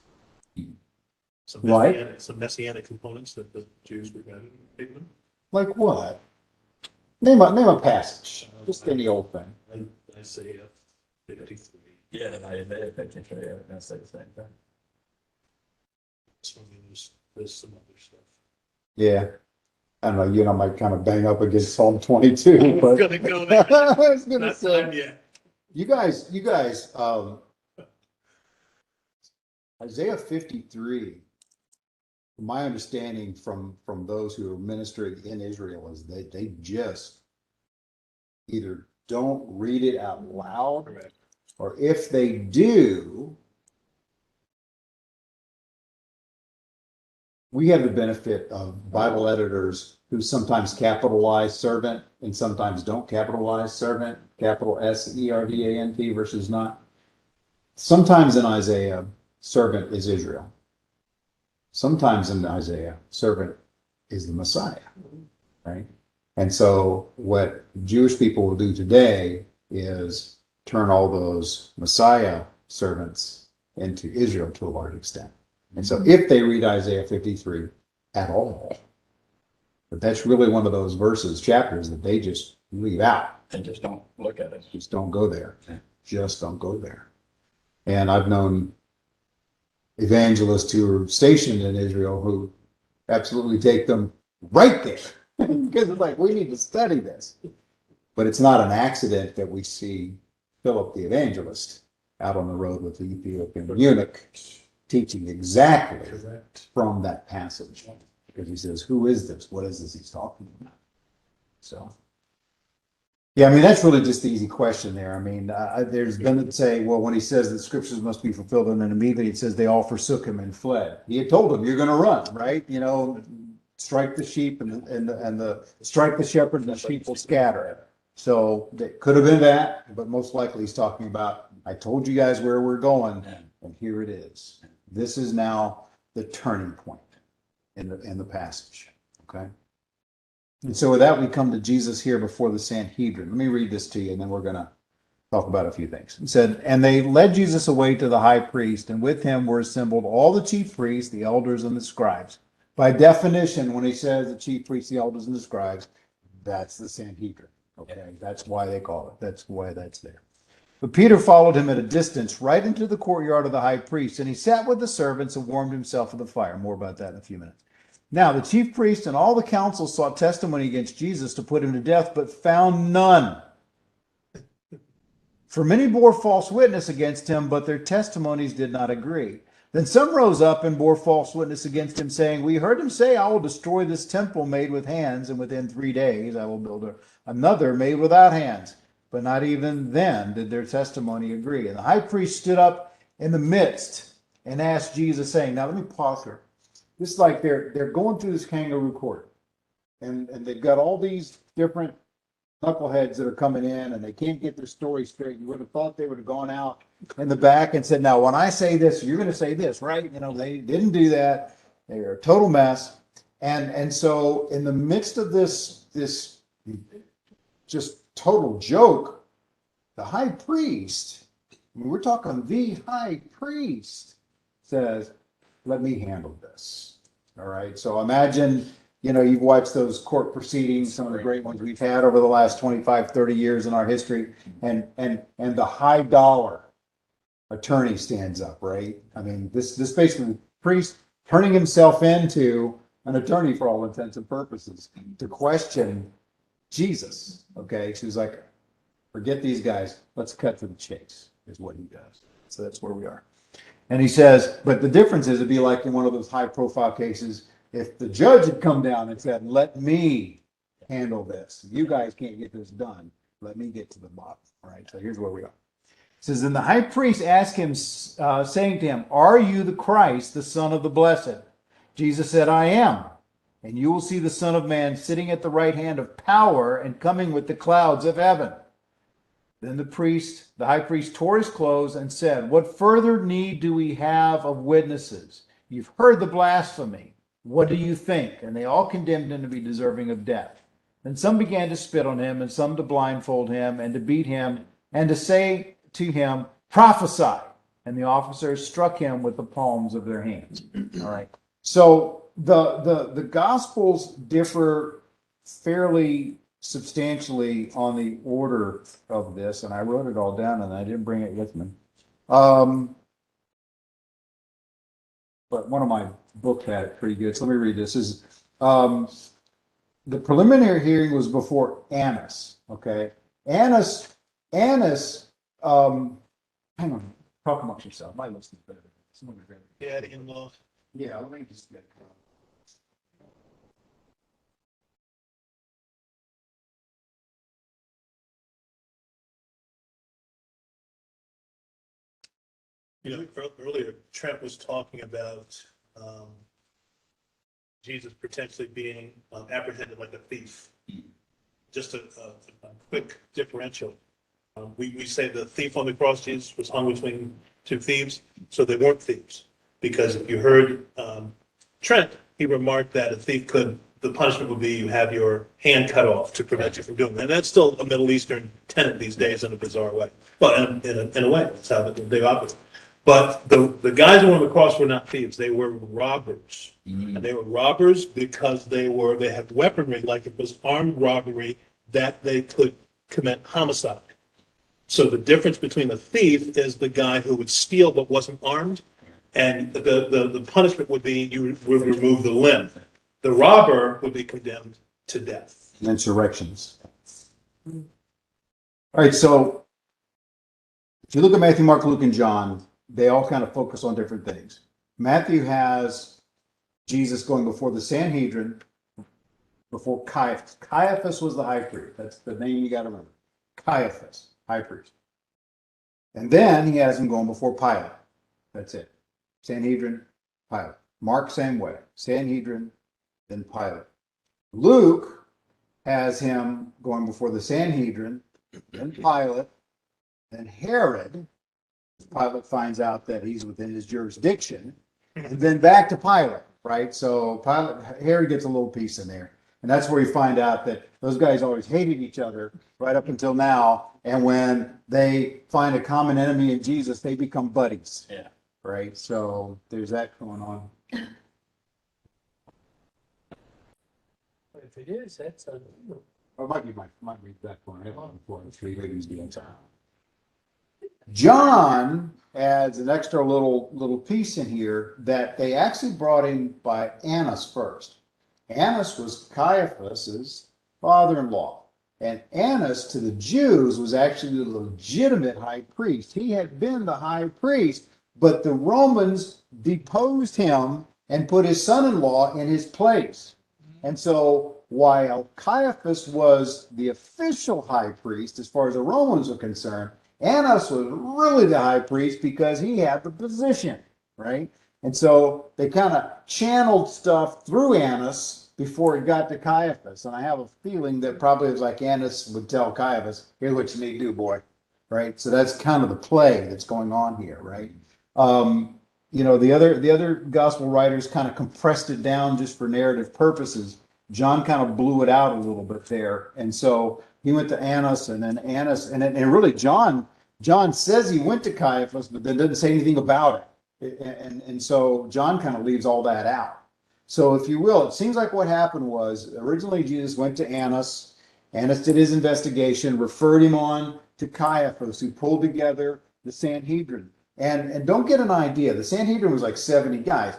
Right. Some messianic components that the Jews would rather ignore. Like what? Name a passage. Just any old thing. Isaiah 53. Yeah, I think you're going to say the same thing. So there's some other stuff. Yeah. I don't know, I might kind of bang up against Psalm 22, I'm but gonna go there. I was gonna Not say, time yet. you guys, Isaiah 53, my understanding from those who are ministering in Israel is they just either don't read it out loud, Correct. or if they do, we have the benefit of Bible editors who sometimes capitalize servant and sometimes don't capitalize servant, capital SERVANT versus not. Sometimes in Isaiah, servant is Israel. Sometimes in Isaiah, servant is the Messiah, right? And so what Jewish people will do today is turn all those Messiah servants into Israel to a large extent. And so if they read Isaiah 53 at all, but that's really one of those chapters that they just leave out. And just don't look at it. Just don't go there. Just don't go there. And I've known evangelists who are stationed in Israel who absolutely take them right there because it's like, we need to study this. But it's not an accident that we see Philip the evangelist out on the road with the Ethiopian eunuch, teaching exactly from that passage. Because he says, who is this? What is this he's talking about? So, yeah, I mean, that's really just the easy question there. I mean, there's been that say, well, when he says that scriptures must be fulfilled, and then immediately it says they all forsook him and fled. He had told them, you're going to run, right? You know, strike the sheep and the strike the shepherd and the sheep will scatter. So it could have been that, but most likely he's talking about, I told you guys where we're going, and here it is. This is now the turning point in the passage. Okay. And so with that, we come to Jesus here before the Sanhedrin. Let me read this to you, and then we're going to talk about a few things. It said, and they led Jesus away to the high priest, and with him were assembled all the chief priests, the elders, and the scribes. By definition, when he says the chief priests, the elders, and the scribes, that's the Sanhedrin. Okay, that's why they call it. That's why that's there. But Peter followed him at a distance right into the courtyard of the high priest, and he sat with the servants and warmed himself at the fire. More about that in a few minutes. Now, the chief priest and all the council sought testimony against Jesus to put him to death, but found none. For many bore false witness against him, but their testimonies did not agree. Then some rose up and bore false witness against him, saying, we heard him say, I will destroy this temple made with hands, and within 3 days I will build another made without hands. But not even then did their testimony agree. And the high priest stood up in the midst and asked Jesus, saying, now let me pause here. This is like they're going through this kangaroo court, and they've got all these different knuckleheads that are coming in, and they can't get their story straight. You would have thought they would have gone out in the back and said, now when I say this, you're going to say this, right? You know, they didn't do that. They are a total mess. And so in the midst of this just total joke, the high priest, I mean, we're talking the high priest, says, let me handle this. All right. So imagine, you know, you've watched those court proceedings, some of the great ones we've had over the last 25, 30 years in our history, and the high dollar attorney stands up, right? I mean, this basically priest turning himself into an attorney for all intents and purposes to question Jesus. Okay. So he's like, forget these guys. Let's cut to the chase is what he does. So that's where we are. And he says, but the difference is it'd be like in one of those high profile cases, if the judge had come down and said, let me handle this. You guys can't get this done. Let me get to the bottom. All right. So here's where we are. It says, and the high priest asked him, saying to him, are you the Christ, the Son of the Blessed? Jesus said, I am. And you will see the Son of Man sitting at the right hand of power and coming with the clouds of heaven. Then the high priest tore his clothes and said, what further need do we have of witnesses? You've heard the blasphemy. What do you think? And they all condemned him to be deserving of death. And some began to spit on him, and some to blindfold him, and to beat him, and to say to him, prophesy. And the officers struck him with the palms of their hands. All right. So the Gospels differ fairly substantially on the order of this, and I wrote it all down, and I didn't bring it with me. But one of my books had it pretty good. So let me read this. This is the preliminary hearing was before Annas. Okay, Annas. Hang on, talk amongst yourself. My list is better. Yeah, in-law. Yeah, let me just get. You know, earlier Trent was talking about Jesus potentially being apprehended like a thief. Just a quick differential. We say the thief on the cross, Jesus, was hung between two thieves, so they weren't thieves. Because if you heard Trent, he remarked that a thief the punishment would be you have your hand cut off to prevent you from doing that. And that's still a Middle Eastern tenet these days in a bizarre way. Well, in a way, that's how they operate. But the guys who were on the cross were not thieves. They were robbers. And they were robbers because they had weaponry, like it was armed robbery, that they could commit homicide. So the difference between a thief is the guy who would steal but wasn't armed, and the punishment would be you would remove the limb. The robber would be condemned to death. Insurrections. All right, so if you look at Matthew, Mark, Luke, and John, they all kind of focus on different things. Matthew has Jesus going before the Sanhedrin, before Caiaphas. Caiaphas was the high priest. That's the name you got to remember. Caiaphas, high priest. And then he has him going before Pilate. That's it. Sanhedrin, Pilate. Mark, same way. Sanhedrin, then Pilate. Luke has him going before the Sanhedrin, then Pilate, then Herod. Pilate finds out that he's within his jurisdiction, and then back to Pilate, right? So Herod gets a little piece in there. And that's where you find out that those guys always hated each other right up until now. And when they find a common enemy in Jesus, they become buddies. Yeah. Right? So there's that going on. If it is, that's a. Or might be that one. Before it's three ladies doing time. John adds an extra little piece in here that they actually brought in by Annas first. Annas was Caiaphas's father-in-law, and Annas to the Jews was actually the legitimate high priest. He had been the high priest, but the Romans deposed him and put his son-in-law in his place. And so while Caiaphas was the official high priest, as far as the Romans were concerned, Annas was really the high priest because he had the position, right? And so they kind of channeled stuff through Annas before it got to Caiaphas. And I have a feeling that probably it was like Annas would tell Caiaphas, here's what you need to do, boy, right? So that's kind of the play that's going on here, right? The other gospel writers kind of compressed it down just for narrative purposes. John kind of blew it out a little bit there. And so he went to Annas, and then Annas, and really John says he went to Caiaphas, but then doesn't say anything about it. And so John kind of leaves all that out. So if you will, it seems like what happened was originally Jesus went to Annas. Annas did his investigation, referred him on to Caiaphas, who pulled together the Sanhedrin. And don't get an idea, the Sanhedrin was like 70 guys.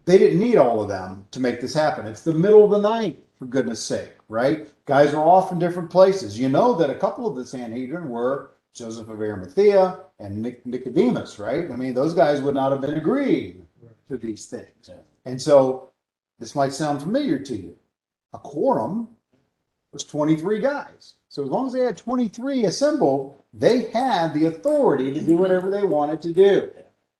They didn't need all of them to make this happen. It's the middle of the night, for goodness sake, right? Guys are off in different places. You know that a couple of the Sanhedrin were Joseph of Arimathea and Nicodemus, right? I mean, those guys would not have been agreeing to these things. And so this might sound familiar to you. A quorum was 23 guys. So as long as they had 23 assembled, they had the authority to do whatever they wanted to do.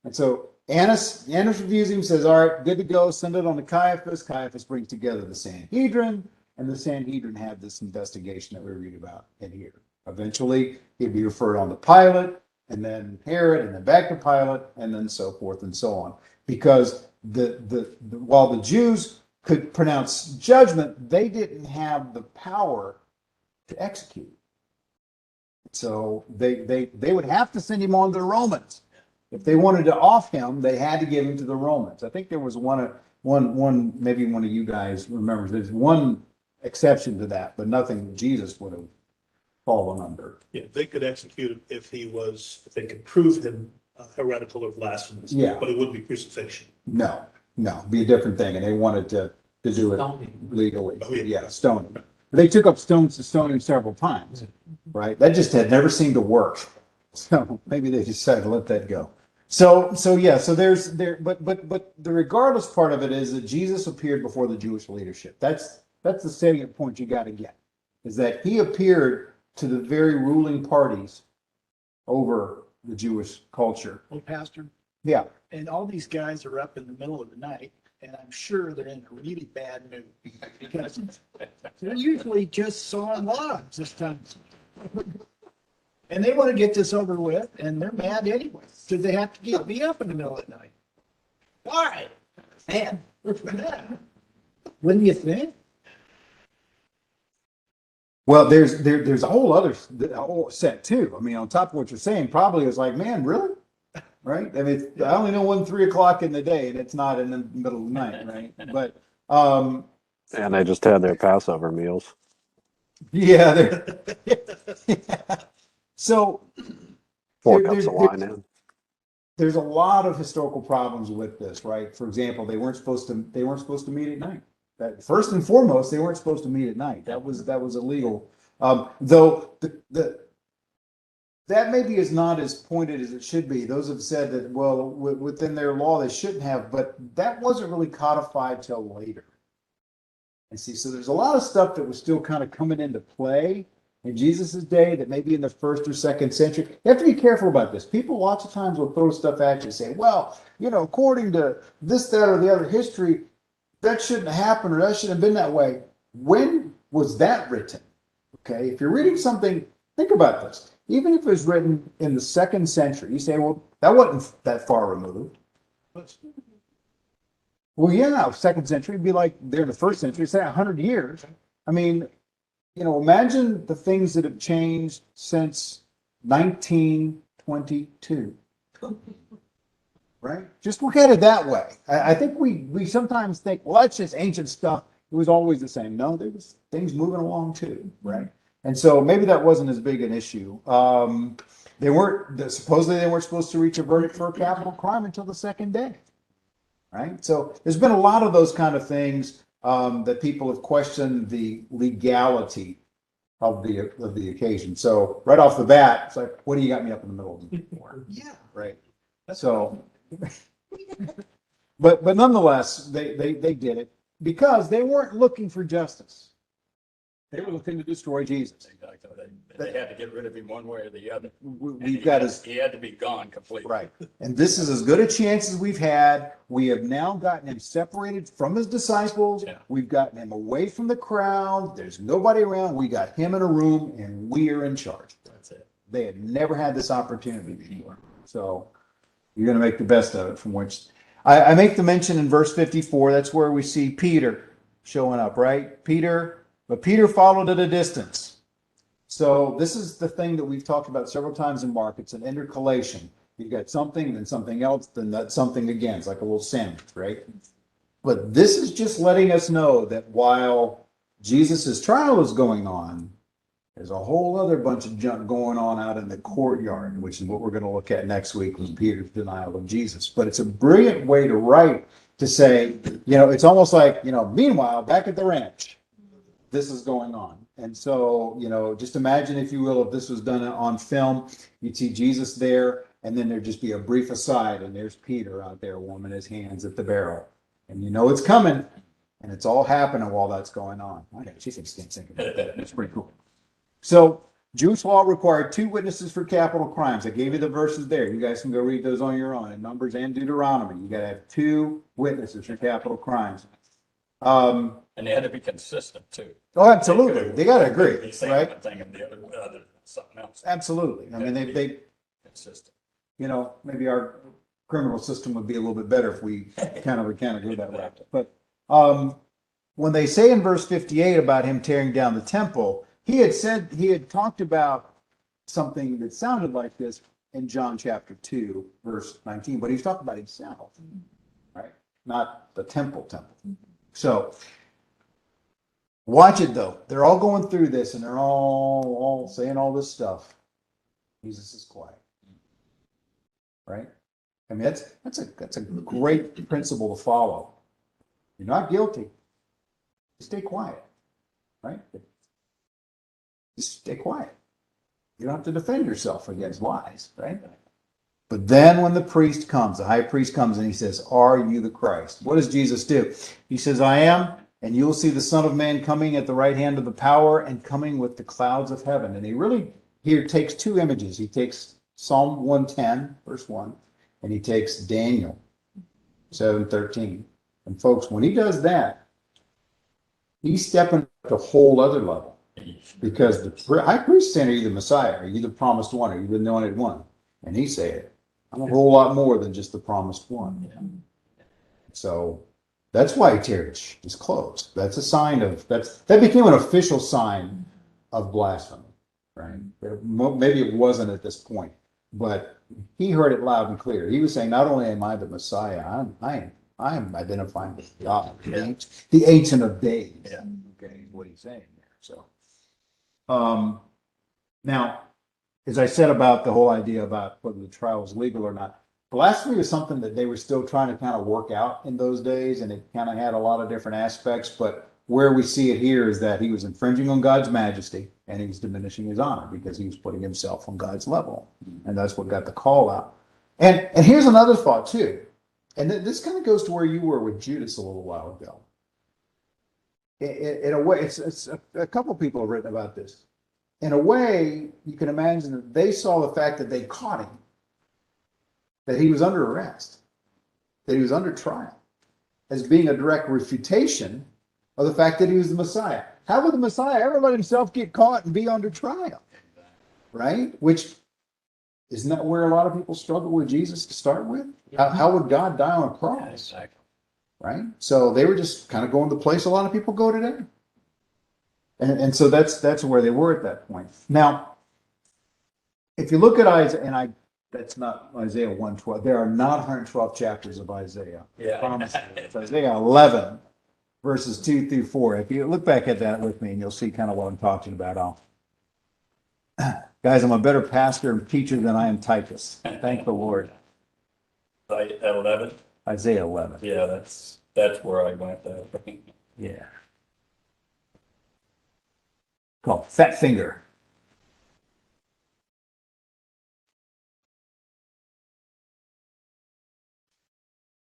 And so Annas reviews him, says, all right, good to go, send it on to Caiaphas. Caiaphas brings together the Sanhedrin, and the Sanhedrin had this investigation that we read about in here. Eventually, he'd be referred on to Pilate, and then Herod, and then back to Pilate, and then so forth and so on. Because while the Jews could pronounce judgment, they didn't have the power to execute. So they would have to send him on to the Romans. If they wanted to off him, they had to give him to the Romans. I think there was one, maybe one of you guys remembers, there's one exception to that, but nothing Jesus would have fallen under. Yeah, they could execute him if they could prove him heretical or blasphemous. Yeah. But it wouldn't be crucifixion. No, be a different thing, and they wanted to do it Stoning. legally. Oh, yeah. Stoning. They took up stones to stone him several times, right? That just had never seemed to work. So maybe they decided to let that go. So the regardless part of it is that Jesus appeared before the Jewish leadership. That's the salient point you got to get, is that he appeared to the very ruling parties over the Jewish culture. Well, Pastor, Yeah. and all these guys are up in the middle of the night, and I'm sure they're in a really bad mood because they're usually just sawing logs this time. And they want to get this over with, and they're mad anyway, because they have to be up in the middle of the night. Why? Man, wouldn't you think? Well, there's a whole set too. I mean, on top of what you're saying, probably it's like, man, really? Right? I mean, I only know 3 o'clock in the day, and it's not in the middle of the night, right? But And they just had their Passover meals. yeah, so 4 There- cups there- of wine in. there's a lot of historical problems with this, right? For example, they weren't supposed to meet at night. That first and foremost, they weren't supposed to meet at night. That was illegal. Though that maybe is not as pointed as it should be. Those have said that, well, within their law, they shouldn't have, but that wasn't really codified till later. And see, so there's a lot of stuff that was still kind of coming into play in Jesus's day that maybe in the first or second century. You have to be careful about this. People lots of times will throw stuff at you and say, well, according to this, that, or the other history, that shouldn't have happened or that shouldn't have been that way. When was that written? Okay, if you're reading something, think about this. Even if it was written in the second century, you say, well, that wasn't that far removed. Well, yeah, second century would be like they're in the first century, say 100 years. I mean, imagine the things that have changed since 1922. Right? Just look at it that way. I think we sometimes think, well, that's just ancient stuff. It was always the same. No, there was things moving along too, right? And so maybe that wasn't as big an issue. Supposedly they weren't supposed to reach a verdict for a capital crime until the second day, right? So there's been a lot of those kind of things that people have questioned the legality of the occasion. So right off the bat, it's like, what do you got me up in the middle of the for? Yeah. Right. So, but nonetheless, they did it because they weren't looking for justice. They were looking to destroy Jesus. Exactly. They had to get rid of him one way or the other. We've got his He had to be gone completely. right, and this is as good a chance as we've had. We have now gotten him separated from his disciples. Yeah. We've gotten him away from the crowd. There's nobody around. We got him in a room, and we are in charge. That's it. They had never had this opportunity before, so you're going to make the best of it. From which I make the mention in verse 54. That's where we see Peter showing up, right? But Peter followed at a distance. So this is the thing that we've talked about several times in Mark. It's an intercalation. You've got something, then something else, then that something again. It's like a little sandwich, right? But this is just letting us know that while Jesus' trial is going on, there's a whole other bunch of junk going on out in the courtyard, which is what we're going to look at next week with Peter's denial of Jesus. But it's a brilliant way to write, to say, it's almost like, meanwhile, back at the ranch, this is going on. And so, just imagine, if you will, if this was done on film, you'd see Jesus there, and then there'd just be a brief aside, and there's Peter out there warming his hands at the barrel. And it's coming, and it's all happening while that's going on. I got you thinking about that. That's pretty cool. So, Jewish law required 2 witnesses for capital crimes. I gave you the verses there. You guys can go read those on your own in Numbers and Deuteronomy. You got to have 2 witnesses for capital crimes. And they had to be consistent too. Oh, absolutely. They got to agree, They say right? one thing and the other something else. Absolutely. I mean, they Consistent. maybe our criminal system would be a little bit better if we kind of go that route. But when they say in verse 58 about him tearing down the temple, he had talked about something that sounded like this in John chapter 2, verse 19, but he's talking about himself, right? Not the temple. So watch it though. They're all going through this and they're all saying all this stuff. Jesus is quiet. Right? I mean, that's a great principle to follow. You're not guilty. Stay quiet. Right? Just stay quiet. You don't have to defend yourself against lies, right? But then when the priest comes, the high priest comes and he says, "Are you the Christ?" What does Jesus do? He says, "I am, and you will see the Son of Man coming at the right hand of the power and coming with the clouds of heaven." And he really here takes 2 images. He takes Psalm 110, verse 1, and he takes Daniel 7:13. And folks, when he does that, he's stepping up to a whole other level. Because the high priest is saying, "Are you the Messiah? Are you the promised one? Are you the anointed one?" And he said, "I'm a whole lot more than just the promised one." Yeah. So that's why he tears his clothes. That's a sign of that became an official sign of blasphemy, right? Maybe it wasn't at this point, but he heard it loud and clear. He was saying, "Not only am I the Messiah, I am identifying with God, the Ancient of Days." Yeah. Okay, is what he's saying there. So. Now, as I said about the whole idea about whether the trial was legal or not, blasphemy was something that they were still trying to kind of work out in those days, and it kind of had a lot of different aspects. But where we see it here is that he was infringing on God's majesty and he was diminishing his honor because he was putting himself on God's level. And that's what got the call out. And here's another thought too. And this kind of goes to where you were with Judas a little while ago. In a way, it's a couple people have written about this. In a way, you can imagine that they saw the fact that they caught him, that he was under arrest, that he was under trial, as being a direct refutation of the fact that he was the Messiah. How would the Messiah ever let himself get caught and be under trial? Right? Which, isn't that where a lot of people struggle with Jesus to start with? How would God die on a cross? Exactly. Right? So they were just kind of going the place a lot of people go today. And so that's where they were at that point. Now, if you look at Isaiah, and that's not Isaiah 112. There are not 112 chapters of Isaiah. Yeah. I promise you. It's Isaiah 11, verses 2 through 4. If you look back at that with me, and you'll see kind of what I'm talking about. Guys, I'm a better pastor and teacher than I am typist. Thank the Lord. At 11? Isaiah 11. Yeah, that's where I went there. Yeah. Called Fat Finger.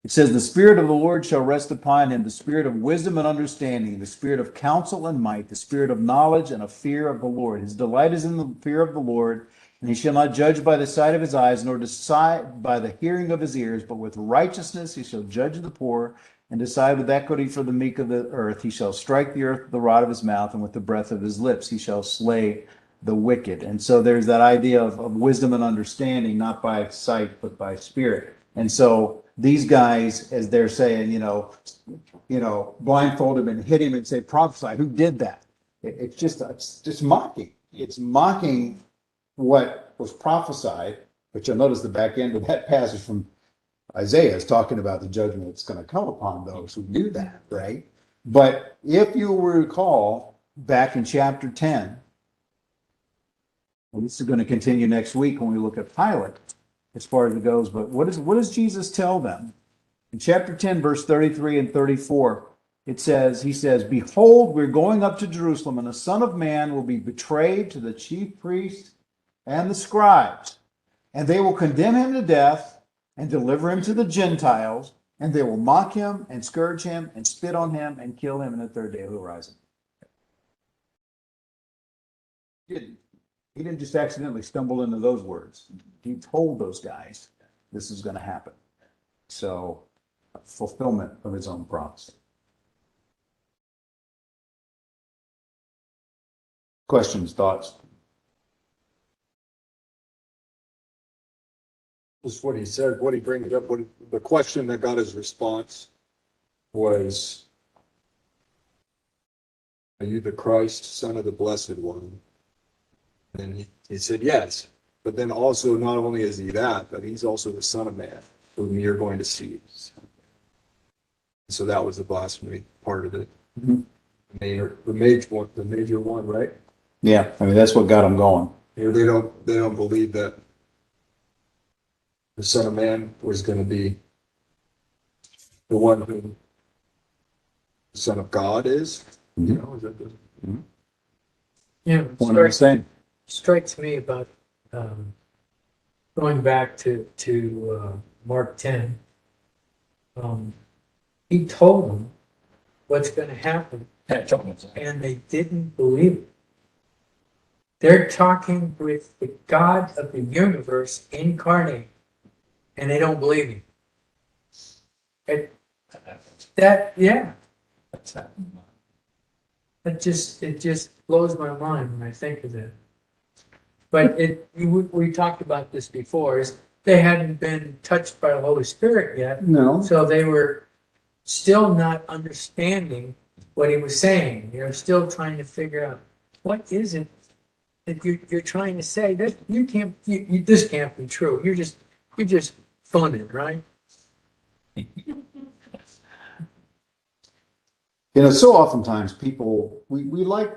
It says, the Spirit of the Lord shall rest upon him, the Spirit of wisdom and understanding, the Spirit of counsel and might, the Spirit of knowledge and of fear of the Lord. His delight is in the fear of the Lord, and he shall not judge by the sight of his eyes, nor decide by the hearing of his ears, but with righteousness he shall judge the poor, and decide with equity for the meek of the earth. He shall strike the earth with the rod of his mouth, and with the breath of his lips he shall slay the wicked. And so there's that idea of wisdom and understanding, not by sight, but by spirit. And so these guys, as they're saying, blindfold him and hit him and say, prophesy. Who did that? It's just mocking. It's mocking what was prophesied. But you'll notice the back end of that passage from Isaiah is talking about the judgment that's going to come upon those who do that, right? But if you will recall, back in chapter 10, and this is going to continue next week when we look at Pilate, as far as it goes, but what does Jesus tell them? In chapter 10, verse 33 and 34, he says, behold, we're going up to Jerusalem, and the Son of Man will be betrayed to the chief priests and the scribes, and they will condemn him to death and deliver him to the Gentiles, and they will mock him and scourge him and spit on him and kill him, and the third day he'll rise again. He didn't just accidentally stumble into those words. He told those guys this is going to happen. So, fulfillment of his own promise. Questions, thoughts? Just what he said, what he brings up, the question that got his response was, are you the Christ, Son of the Blessed One? And he said, yes. But then also, not only is he that, but he's also the Son of Man, whom you're going to see. So that was the blasphemy part of it. Mm-hmm. The major one, right? Yeah, I mean, that's what got him going. They don't believe that the Son of Man was going to be the one who the Son of God is. Mhm. You know, is that the, Yeah, One of the same. strikes me about going back to Mark 10. He told them what's going to happen, and they didn't believe it. They're talking with the God of the universe incarnate, and they don't believe him. It just blows my mind when I think of that. But we talked about this before, is they hadn't been touched by the Holy Spirit yet, No. so they were still not understanding what he was saying. They're still trying to figure out, what is it that you're trying to say? That this can't be true. You're just funning, right? So oftentimes people, we like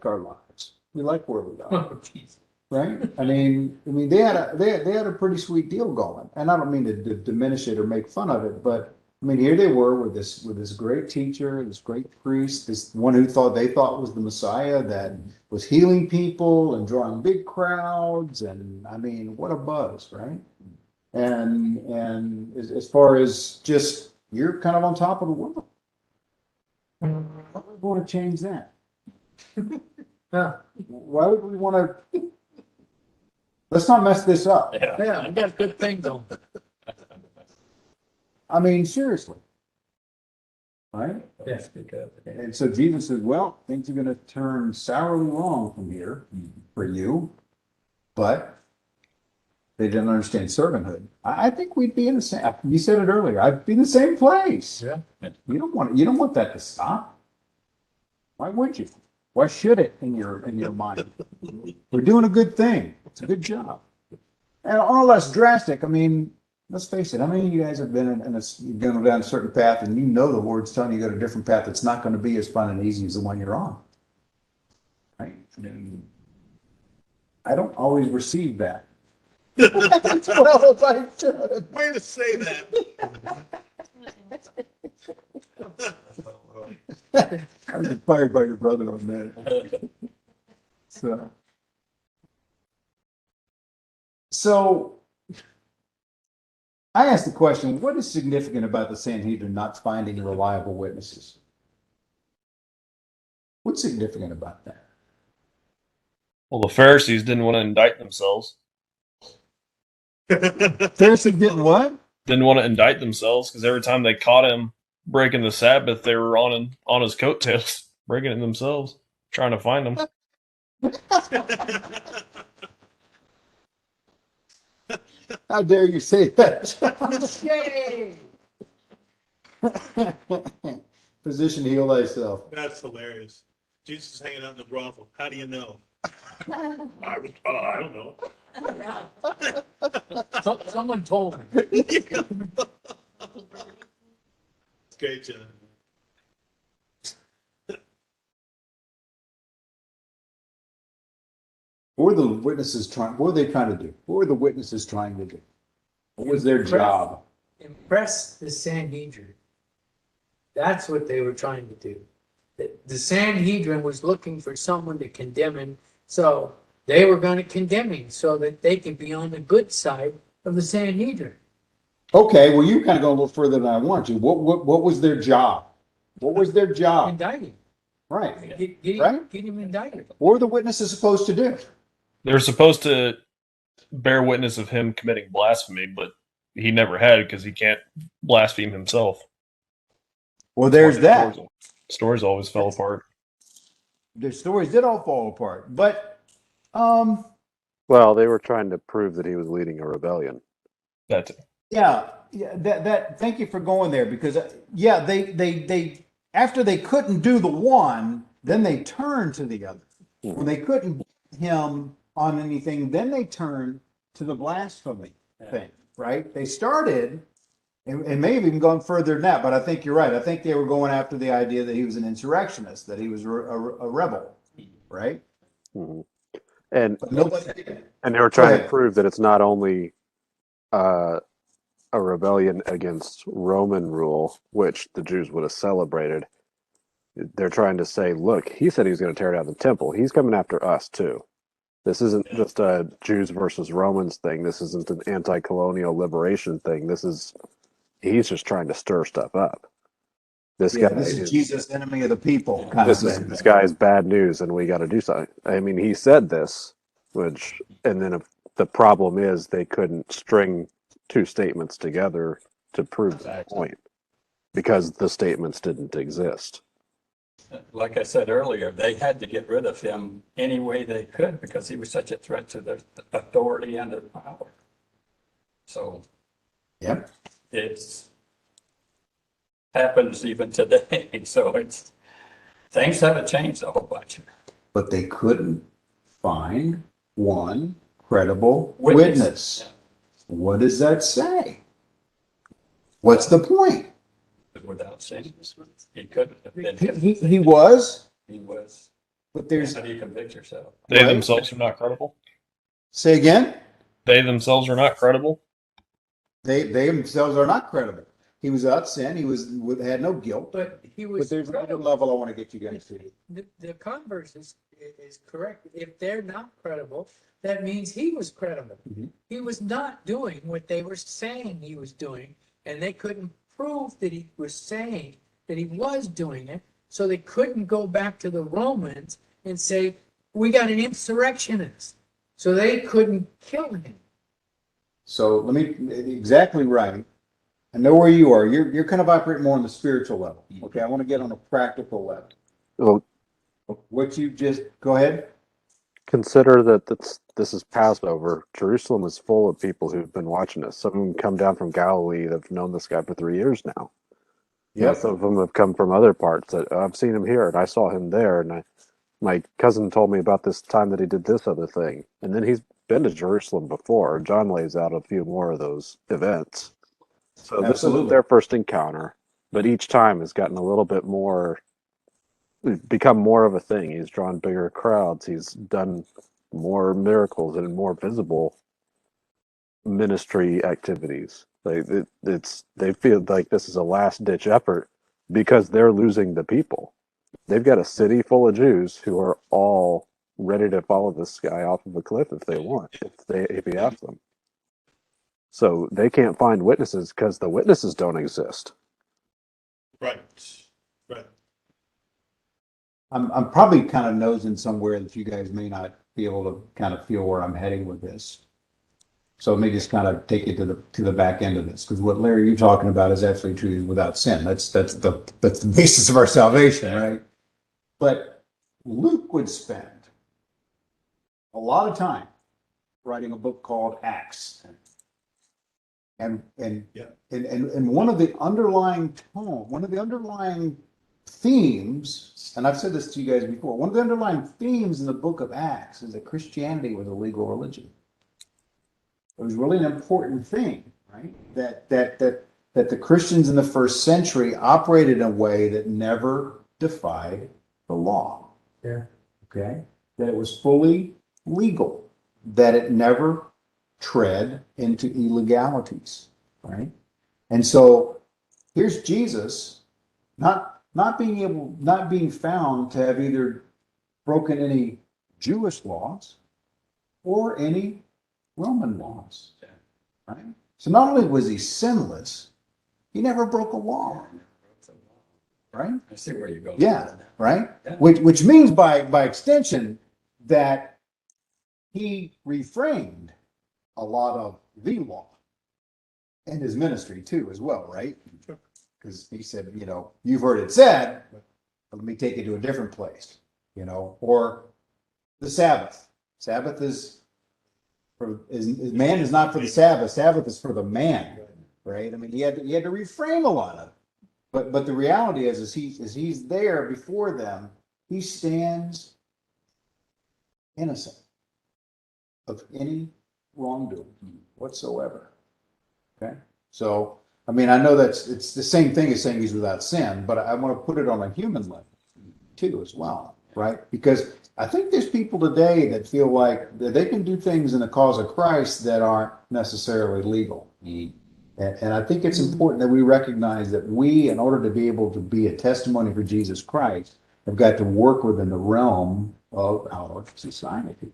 our lives. We like where we are. Oh, geez. Right? I mean, they had a pretty sweet deal going, and I don't mean to diminish it or make fun of it, but I mean, here they were with this great teacher, this great priest, this one who they thought was the Messiah that was healing people and drawing big crowds. And I mean, what a buzz, right? And as far as just, you're kind of on top of the world. Why would we want to change that? Yeah. Why would we want to? Let's not mess this up. Yeah, I got good things on. I mean, seriously. Right? Yeah. And so Jesus says, well, things are going to turn sourly wrong from here for you, but they didn't understand servanthood. I think we'd be in the same, you said it earlier, I'd be in the same place. Yeah. You don't want that to stop. Why would you? Why should it in your mind? We're doing a good thing. It's a good job. And on a less drastic, I mean, let's face it, how many of you guys have been you're going down a certain path and you know the Lord's telling you to go to a different path that's not going to be as fun and easy as the one you're on? Right? And I don't always receive that. That's well, I should. Way to say that. I was inspired by your brother on that. So I asked the question, what is significant about the Sanhedrin not finding reliable witnesses? What's significant about that? Well, the Pharisees didn't want to indict themselves. Pharisees didn't what? Didn't want to indict themselves because every time they caught him breaking the Sabbath, they were on his coattails, breaking it themselves, trying to find him. How dare you say that? Physician, heal thyself. That's hilarious. Jesus is hanging out in the brothel. How do you know? I don't know. Someone told me. It's great, John. What were the witnesses trying? What were they trying to do? What were the witnesses trying to do? What was their job? Impress the Sanhedrin. That's what they were trying to do. The Sanhedrin was looking for someone to condemn him, so they were going to condemn him so that they could be on the good side of the Sanhedrin. Okay, well, you kind of go a little further than I want you. What was their job? What was their job? Indict him. Right. Get him indicted. What were the witnesses supposed to do? They were supposed to bear witness of him committing blasphemy, but he never had because he can't blaspheme himself. Well, there's that. Stories always fell apart. The stories did all fall apart, but Well, they were trying to prove that he was leading a rebellion. That's it. yeah, that. Thank you for going there because they after they couldn't do the one, then they turned to the other. When they couldn't get him on anything, then they turned to the blasphemy thing. Right? They started. And may have even gone further than that, but I think you're right. I think they were going after the idea that he was an insurrectionist, that he was a rebel, right? Mm-hmm. And But nobody did it. they were trying to prove that it's not only a rebellion against Roman rule, which the Jews would have celebrated. They're trying to say, look, he said he was going to tear down the temple. He's coming after us too. This isn't just a Jews versus Romans thing. This isn't an anti-colonial liberation thing. He's just trying to stir stuff up. This guy is Jesus, enemy of the people. This guy is bad news, and we got to do something. I mean, he said this, and then if the problem is they couldn't string two statements together to prove that point because the statements didn't exist. Like I said earlier, they had to get rid of him any way they could because he was such a threat to their authority and their power. So Yep. it's happens even today. So things haven't changed a whole bunch. But they couldn't find one credible witness. What does that say? What's the point? Without sin, he couldn't have been. He was, He was. but there's, How do you convict yourself? They Right. themselves are not credible. say again? They themselves are not credible. They themselves are not credible. He was without sin. He had no guilt. But he But was there's another credible. level I want to get you guys to. The converse is correct. If they're not credible, that means he was credible. Mhm. He was not doing what they were saying he was doing, and they couldn't prove that he was saying that he was doing it. So they couldn't go back to the Romans and say, we got an insurrectionist. So they couldn't kill him. So let me, exactly right. I know where you are. You're kind of operating more on the spiritual level. Okay, I want to get on a practical level. Well, What you just, go ahead. consider that this is Passover. Jerusalem is full of people who've been watching this. Some of them come down from Galilee that have known this guy for 3 years now. Yep. Some of them have come from other parts that I've seen him here and I saw him there. And my cousin told me about this time that he did this other thing. And then he's been to Jerusalem before. John lays out a few more of those events. So this Absolutely. isn't their first encounter, but each time has gotten a little bit more, become more of a thing. He's drawn bigger crowds. He's done more miracles and more visible ministry activities. They feel like this is a last ditch effort because they're losing the people. They've got a city full of Jews who are all ready to follow this guy off of a cliff if they want, if he asks them. So they can't find witnesses because the witnesses don't exist. Right. Right. I'm probably kind of nosing somewhere that you guys may not be able to kind of feel where I'm heading with this. So let me just kind of take you to the back end of this, because what Larry, you're talking about is absolutely true without sin. That's the basis of our salvation, right? But Luke would spend a lot of time writing a book called Acts. And one of the underlying themes, and I've said this to you guys before, one of the underlying themes in the book of Acts is that Christianity was a legal religion. It was really an important thing, right? That the Christians in the first century operated in a way that never defied the law. Yeah. Okay? That it was fully legal, that it never tread into illegalities, right? And so here's Jesus not being found to have either broken any Jewish laws or any Roman laws, right? So not only was he sinless, he never broke a law, right? I see where you're going. Yeah, right? Yeah. Which means by extension that he reframed a lot of the law and his ministry too as well, right? Because he said, you've heard it said, but let me take you to a different place, or the Sabbath. Sabbath man is not for the Sabbath. Sabbath is for the man, right? I mean, he had to reframe a lot of it. But the reality is he's there before them, he stands innocent of any wrongdoing whatsoever. Okay, so I mean, I know it's the same thing as saying he's without sin, but I want to put it on a human level too as well, right? Because I think there's people today that feel like that they can do things in the cause of Christ that aren't necessarily legal. And I think it's important that we recognize that we, in order to be able to be a testimony for Jesus Christ, have got to work within the realm of our society.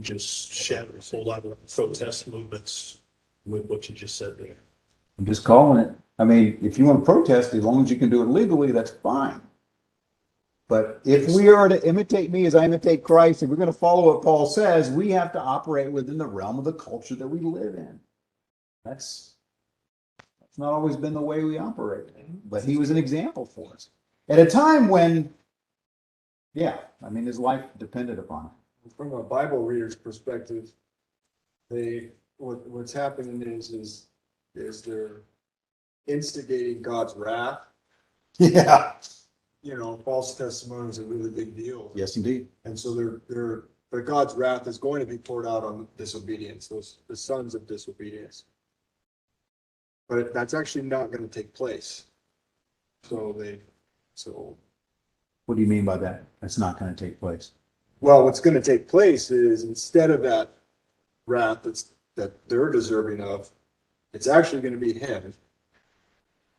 Just shatter a whole lot of protest movements with what you just said there. I'm just calling it. I mean, if you want to protest, as long as you can do it legally, that's fine. But if we are to imitate me as I imitate Christ, if we're going to follow what Paul says, we have to operate within the realm of the culture that we live in. That's not always been the way we operate. But he was an example for us. At a time when, his life depended upon it. From a Bible reader's perspective, what's happening is they're instigating God's wrath. Yeah. False testimony is a really big deal. Yes, indeed. And so but God's wrath is going to be poured out on disobedience, the sons of disobedience. But that's actually not going to take place. So What do you mean by that? That's not going to take place. well, what's going to take place is instead of that wrath that they're deserving of, it's actually going to be him.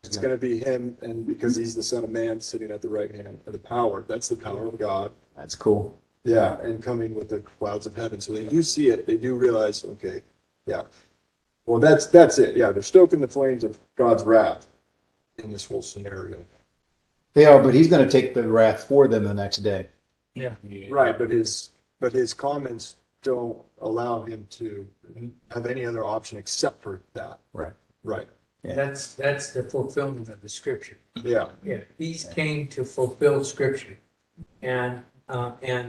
It's going to be him, and because he's the Son of Man sitting at the right hand of the power, that's the power of God. That's cool. Yeah, and coming with the clouds of heaven. So they do see it, they do realize, okay, yeah. Well, that's it. Yeah, they're stoking the flames of God's wrath in this whole scenario. They are, but he's gonna take the wrath for them the next day. Right, but his comments don't allow him to have any other option except for that. Right. Right, That's the fulfillment of the scripture. yeah. Yeah, he came to fulfill scripture. And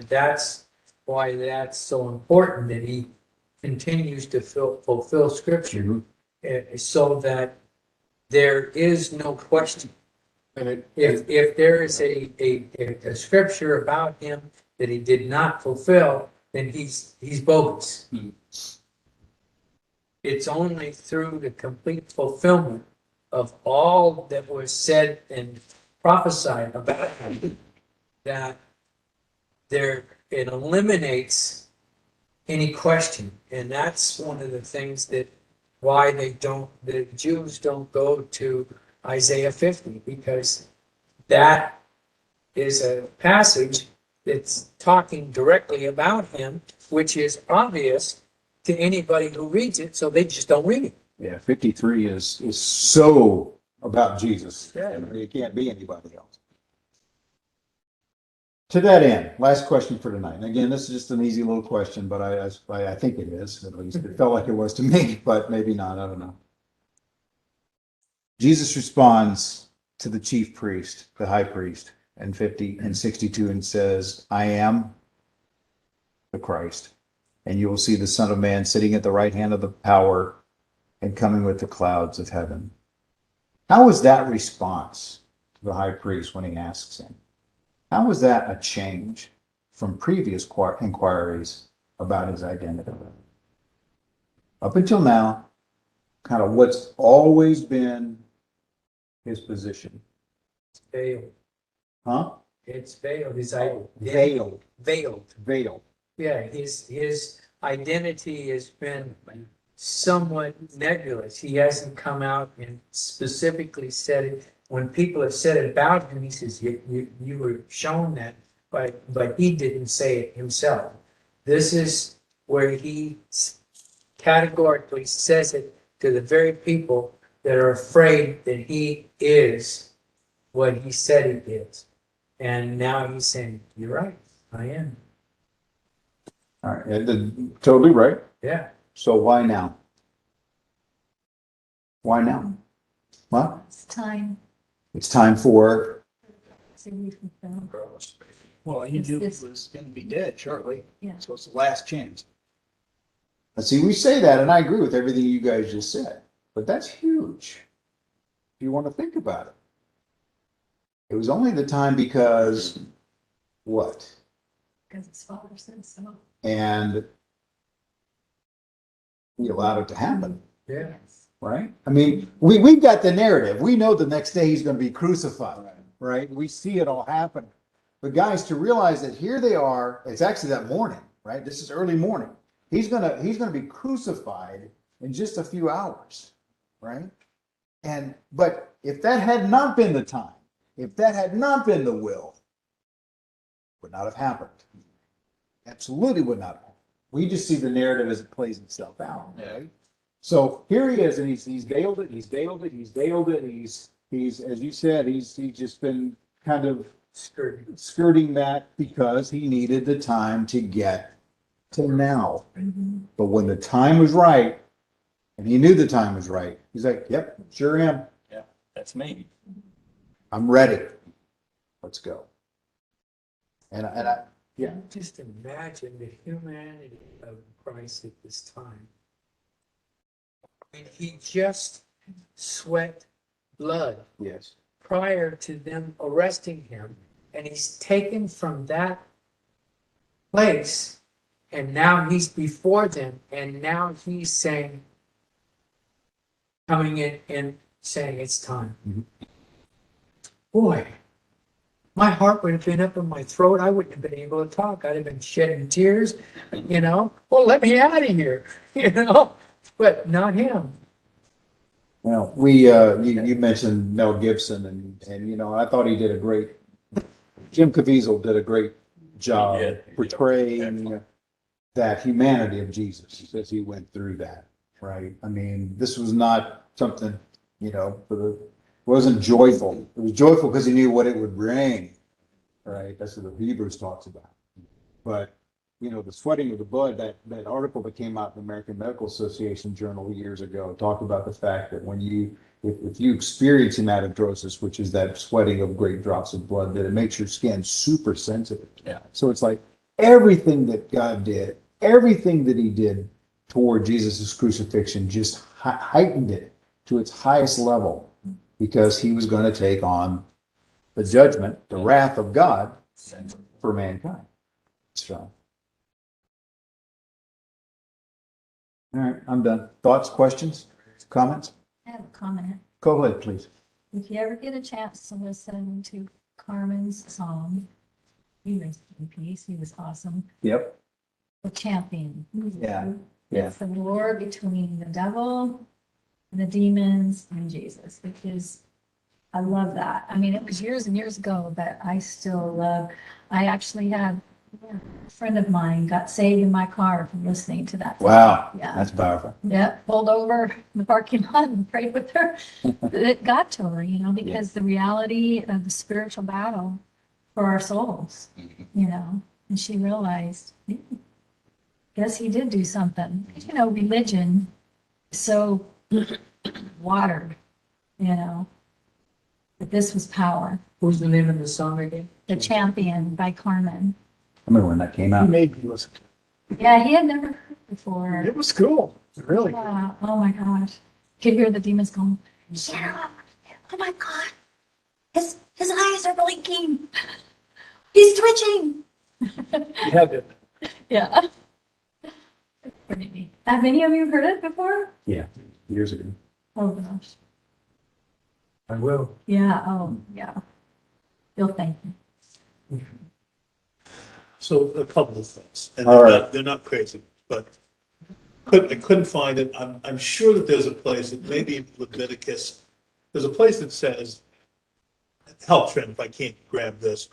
that's why that's so important that he continues to fulfill scripture so that there is no question. And it, If there is a scripture about him that he did not fulfill, then he's bogus. It's only through the complete fulfillment of all that was said and prophesied about him that it eliminates any question. And that's one of the things that why the Jews don't go to Isaiah 50, because that is a passage that's talking directly about him, which is obvious to anybody who reads it, so they just don't read it. Yeah, 53 is so about Jesus. Yeah. It can't be anybody else. To that end, last question for tonight. And again, this is just an easy little question, but I think it is, at least. It felt like it was to me, but maybe not. I don't know. Jesus responds to the chief priest, the high priest, in 50 and 62 and says, I am the Christ, and you will see the Son of Man sitting at the right hand of the power and coming with the clouds of heaven. How was that response to the high priest when he asks him? How was that a change from previous inquiries about his identity? Up until now, kind of what's always been his position. It's veiled. Huh? It's veiled. Veiled. Veiled. Veiled. Yeah, his identity has been somewhat nebulous. He hasn't come out and specifically said it. When people have said it about him, he says, you were shown that, but he didn't say it himself. This is where he categorically says it to the very people that are afraid that he is what he said he is. And now he's saying, you're right, I am. All right. Totally right. Yeah. So why now? Why now? What? It's time It's time for, to reconfirm. Well, he Is knew he this- was gonna be dead shortly, Yeah. so it's the last chance. let's see, we say that, and I agree with everything you guys just said, but that's huge. If you want to think about it. It was only the time because what? Because his father said so. And he allowed it to happen, Yeah. Yes. right? I mean, we've got the narrative. We know the next day he's going to be crucified, right? We see it all happen. But guys, to realize that here they are, it's actually that morning, right? This is early morning. He's gonna be crucified in just a few hours, right? But if that had not been the time, if that had not been the will, would not have happened. Absolutely would not have happened. We just see the narrative as it plays itself out, right? So here he is, and he's veiled it, he's veiled it, he's veiled it, he's as you said, he's just been kind of skirting that because he needed the time to get to now. But when the time was right, and he knew the time was right, he's like, yep, sure am. That's me. I'm ready. Let's go. And I, yeah. Just imagine the humanity of Christ at this time. And he just sweat blood Yes. prior to them arresting him. And he's taken from that place. And now he's before them. And now he's saying, coming in and saying it's time. Mhm. Boy, my heart would have been up in my throat. I wouldn't have been able to talk. I'd have been shedding tears, Well, let me out of here, But not him. Well, you mentioned Mel Gibson and, you know, I thought he did a great, Jim Caviezel did a great job He did. portraying that humanity of Jesus as he went through that, right? I mean, this was not something, you know, wasn't joyful. It was joyful because he knew what it would bring, right? That's what the Hebrews talks about. But, you know, the sweating of the blood, that article that came out in the American Medical Association Journal years ago talked about the fact that when if you experience hematidrosis, which is that sweating of great drops of blood, that it makes your skin super sensitive. Yeah. So it's like everything that God did, everything that he did toward Jesus' crucifixion just heightened it to its highest level because he was going to take on the judgment, the wrath of God for mankind. So. All right, I'm done. Thoughts, questions, comments? I have a comment. Go ahead, please. If you ever get a chance to listen to Carmen's song, he rest in peace, he was awesome. Yep. The Champion. Yeah, yeah. It's the war between the devil and the demons and Jesus, because I love that. I mean, it was years and years ago, but I still love, I actually had a friend of mine got saved in my car from listening to that. Wow, Yeah. that's powerful. Yeah, pulled over in the parking lot and prayed with her. It got to her, you know, because the reality of the spiritual battle for our souls, you know, and she realized, guess he did do something. You know, religion is so watered, you know, but this was power. Who's the name of the song again? The Champion by Carmen. I remember when that came He out. made me listen. Yeah, he had never heard it before. It was cool, really. Yeah. Oh my gosh. Could hear the demons going, shut up. Oh my God. His eyes are blinking. He's twitching. You had to. Yeah. Pretty neat. Have any of you heard it before? Yeah, years ago. Oh gosh. I will. Yeah. Oh yeah. You'll thank me. So a couple of things, and All right. they're not crazy, but I couldn't find it. I'm sure that there's a place, that maybe Leviticus, there's a place that says, help Trent if I can't grasp this.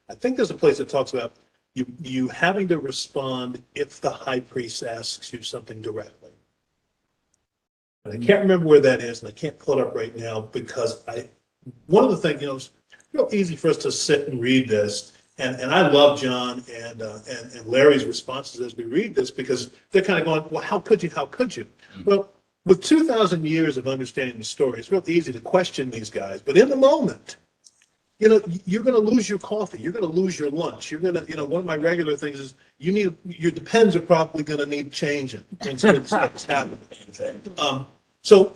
I think there's a place that talks about you having to respond if the high priest asks you something directly. And I can't remember where that is, and I can't pull it up right now because one of the things, you know, it's real easy for us to sit and read this. And I love John and Larry's responses as we read this because they're kind of going, well, how could you? How could you? Well, with 2,000 years of understanding the story, it's real easy to question these guys. But in the moment, you know, you're going to lose your coffee. You're going to lose your lunch. You're going to, you know, one of my regular things is your depends are probably going to need changing. And so it's happening. So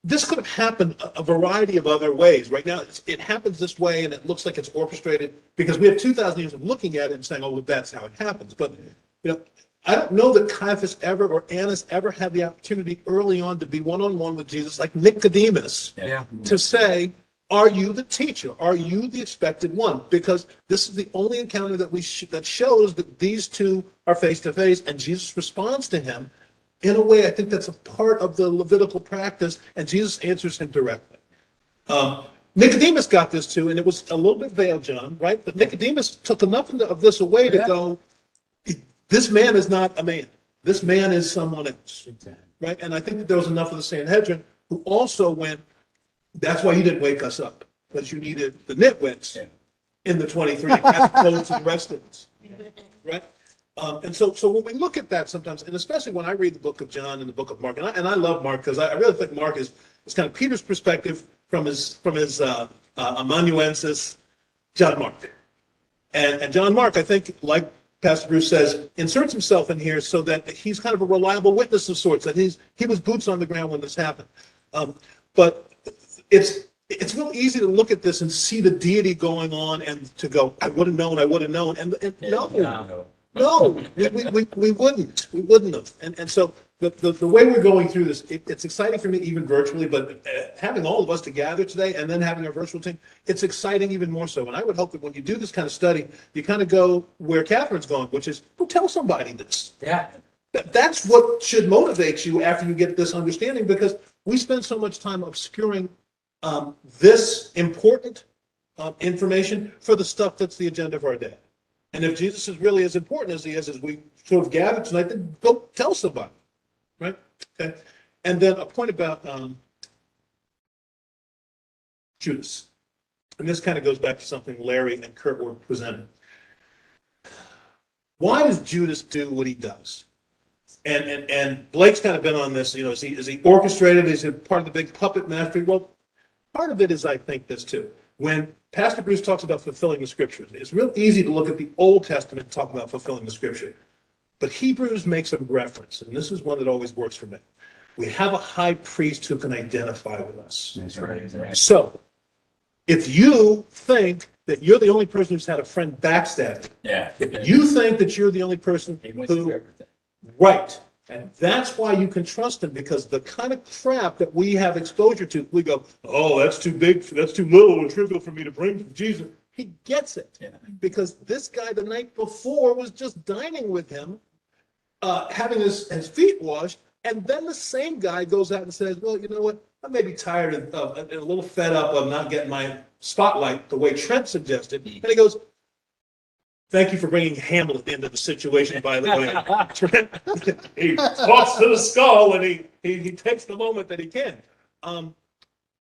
this could have happened a variety of other ways. Right now, it happens this way, and it looks like it's orchestrated because we have 2,000 years of looking at it and saying, "Oh, well, that's how it happens." But you know, I don't know that Caiaphas ever or Annas ever had the opportunity early on to be one-on-one with Jesus, like Nicodemus, Yeah. to say, "Are you the teacher? Are you the expected one?" Because this is the only encounter that that shows that these two are face to face, and Jesus responds to him. In a way, I think that's a part of the Levitical practice, and Jesus answers him directly. Nicodemus got this too, and it was a little bit veiled, John, right? But Nicodemus took enough of this away to go, this man is not a man. This man is someone else, right? And I think that there was enough of the Sanhedrin who also went, that's why you didn't wake us up, because you needed the nitwits in the 23 as opposed to the rest of us, right? And so when we look at that sometimes, and especially when I read the book of John and the book of Mark, and I love Mark because I really think Mark is kind of Peter's perspective from his amanuensis, John Mark. And John Mark, I think, like Pastor Bruce says, inserts himself in here so that he's kind of a reliable witness of sorts, that he was boots on the ground when this happened. But it's real easy to look at this and see the deity going on and to go, I would have known. And no, we wouldn't have. And so the way we're going through this, it's exciting for me even virtually, but having all of us to gather today and then having our virtual team, it's exciting even more so. And I would hope that when you do this kind of study, you kind of go where Catherine's going, which is, go tell somebody this. Yeah. That's what should motivate you after you get this understanding, because we spend so much time obscuring this important information for the stuff that's the agenda of our day. And if Jesus is really as important as he is, as we sort of gathered tonight, then go tell somebody, right? Okay. And then a point about Judas. And this kind of goes back to something Larry and Kurt were presenting. Why does Judas do what he does? And Blake's kind of been on this, is he orchestrated? Is he part of the big puppet mastery? Well, part of it is, I think, this too. When Pastor Bruce talks about fulfilling the scriptures, it's real easy to look at the Old Testament and talk about fulfilling the scripture. But Hebrews makes a reference, and this is one that always works for me. We have a high priest who can identify with us. That's right. So if you think that you're the only person who's had a friend backstab, Yeah. if you think that you're the only person He went through who, everything. right, and that's why you can trust him, because the kind of crap that we have exposure to, we go, oh, that's too big, that's too little and trivial for me to bring to Jesus. He gets it, Yeah. because this guy the night before was just dining with him, having his feet washed, and then the same guy goes out and says, well, you know what, I may be tired of and a little fed up of not getting my spotlight the way Trent suggested. And he goes, thank you for bringing Hamlet into the situation, by the way. Trent, he talks to the skull, and he takes the moment that he can. And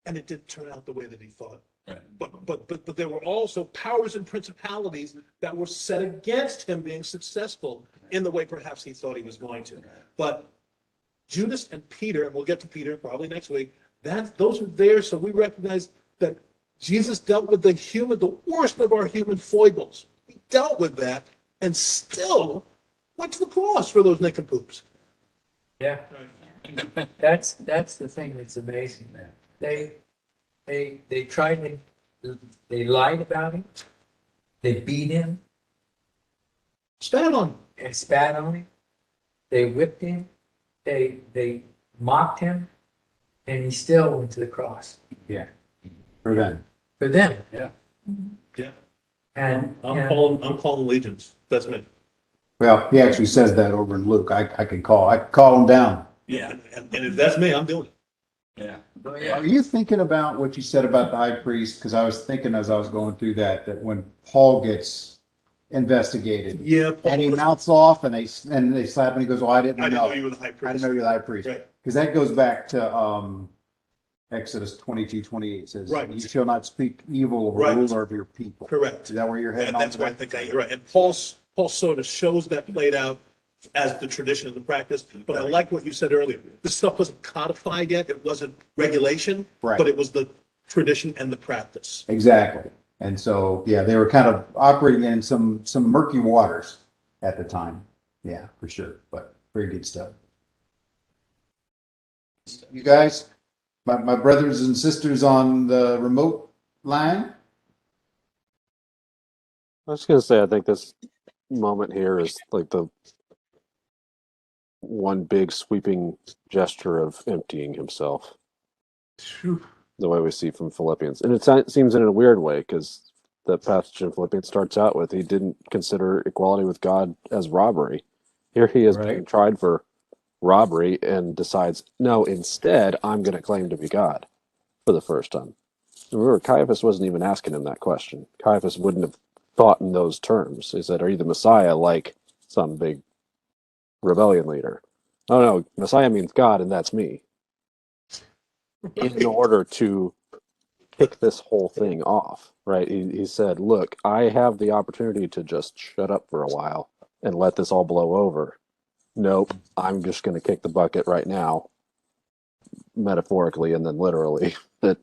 it didn't turn out the way that he thought. Right. But there were also powers and principalities that were set against him being successful in the way perhaps he thought he was going to. But Judas and Peter, and we'll get to Peter probably next week, those are there, so we recognize that Jesus dealt with the worst of our human foibles. He dealt with that and still went to the cross for those nincompoops. Yeah. That's the thing that's amazing, man. They tried to, they lied about him. They beat him Spat on him. and spat on him. They whipped him. They mocked him, and he still went to the cross For them. for them. Yeah. And I'm calling allegiance. That's me. Well, he actually says that over in Luke. I can call him down. Yeah. And if that's me, I'm doing it. Yeah. oh, yeah. Are you thinking about what you said about the high priest? Because I was thinking as I was going through that when Paul gets investigated Yeah. and he mouths off and they slap him, he goes, "Well, I I didn't know you were the high I priest. didn't know you're the high priest." Right. Because that goes back to Exodus 22:28 says, Right. "You shall not speak evil of a Right. ruler of your people." Correct. Is that where you're heading? And on that's to why I that? think you're right. And Paul sort of shows that played out as the tradition and the practice. But I like what you said earlier. This stuff wasn't codified yet. It wasn't regulation, Right. but it was the tradition and the practice. Exactly. And so, yeah, they were kind of operating in some murky waters at the time. Yeah, for sure. But very good stuff. You guys, my brothers and sisters on the remote line. I was going to say, I think this moment here is like the one big sweeping gesture of emptying himself, the way we see from Philippians. And it seems in a weird way, because the passage in Philippians starts out with, he didn't consider equality with God as robbery. Here he is being tried for robbery and decides, no, instead, I'm going to claim to be God for the first time. Remember, Caiaphas wasn't even asking him that question. Caiaphas wouldn't have thought in those terms. He said, are you the Messiah, like some big rebellion leader? Oh no, Messiah means God, and that's me. In order to kick this whole thing off, right? He said, look, I have the opportunity to just shut up for a while and let this all blow over. Nope, I'm just going to kick the bucket right now, metaphorically and then literally. That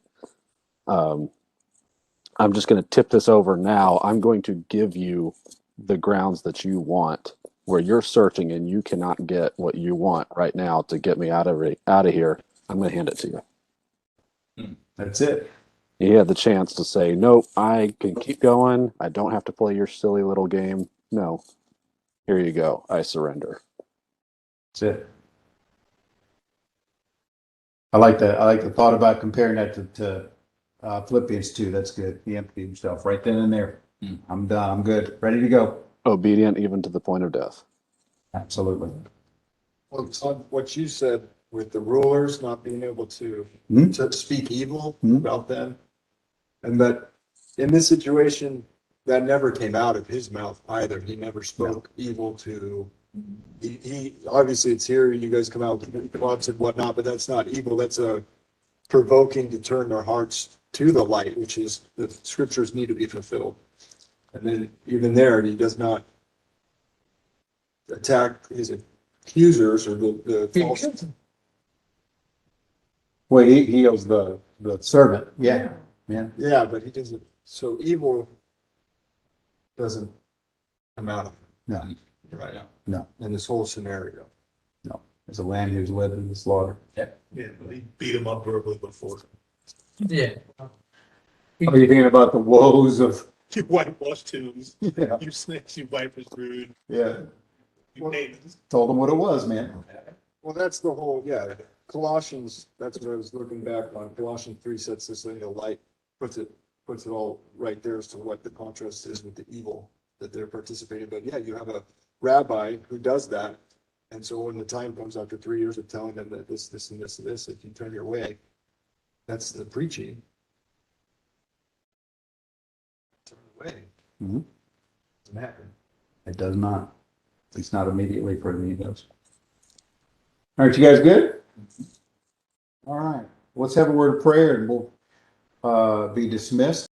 I'm just going to tip this over now. I'm going to give you the grounds that you want, where you're searching and you cannot get what you want right now to get me out of here. I'm going to hand it to you. That's it. He had the chance to say, nope, I can keep going. I don't have to play your silly little game. No, here you go. I surrender. That's it. I like that. I like the thought about comparing that to Philippians 2. That's good. He emptied himself right then and there. I'm done. I'm good. Ready to go. Obedient even to the point of death. Absolutely. Well, on what you said with the rulers not being able to, Hmm? to speak evil Hmm. about them. And that in this situation, that never came out of his mouth either. He never spoke evil to, he, obviously it's here, you guys come out with plots and whatnot, but that's not evil. That's a provoking to turn their hearts to the light, which is the scriptures need to be fulfilled. And then even there, he does not attack his accusers or the false. Well, he heals the servant. Yeah, yeah. Yeah, but he doesn't, so evil doesn't come out of No, him, right? no, In this whole scenario. no. There's a lamb who's led to the slaughter. Yeah, he beat him up verbally before. Yeah. Are you thinking about the woes of? You whitewash tombs, Yeah, you snakes, you vipers brood, yeah. you name it. Told him what it was, man. Well, that's the whole, yeah, Colossians, that's what I was looking back on. Colossians 3 sets this in the light, puts it all right there as to what the contrast is with the evil that they're participating. But yeah, you have a rabbi who does that. And so when the time comes after 3 years of telling them that this, and this, and this, if you turn your way, that's the preaching. Turn away. Mhm. Doesn't happen. It does not. At least not immediately for me, it does. All right, you guys good? All right. Let's have a word of prayer and we'll be dismissed.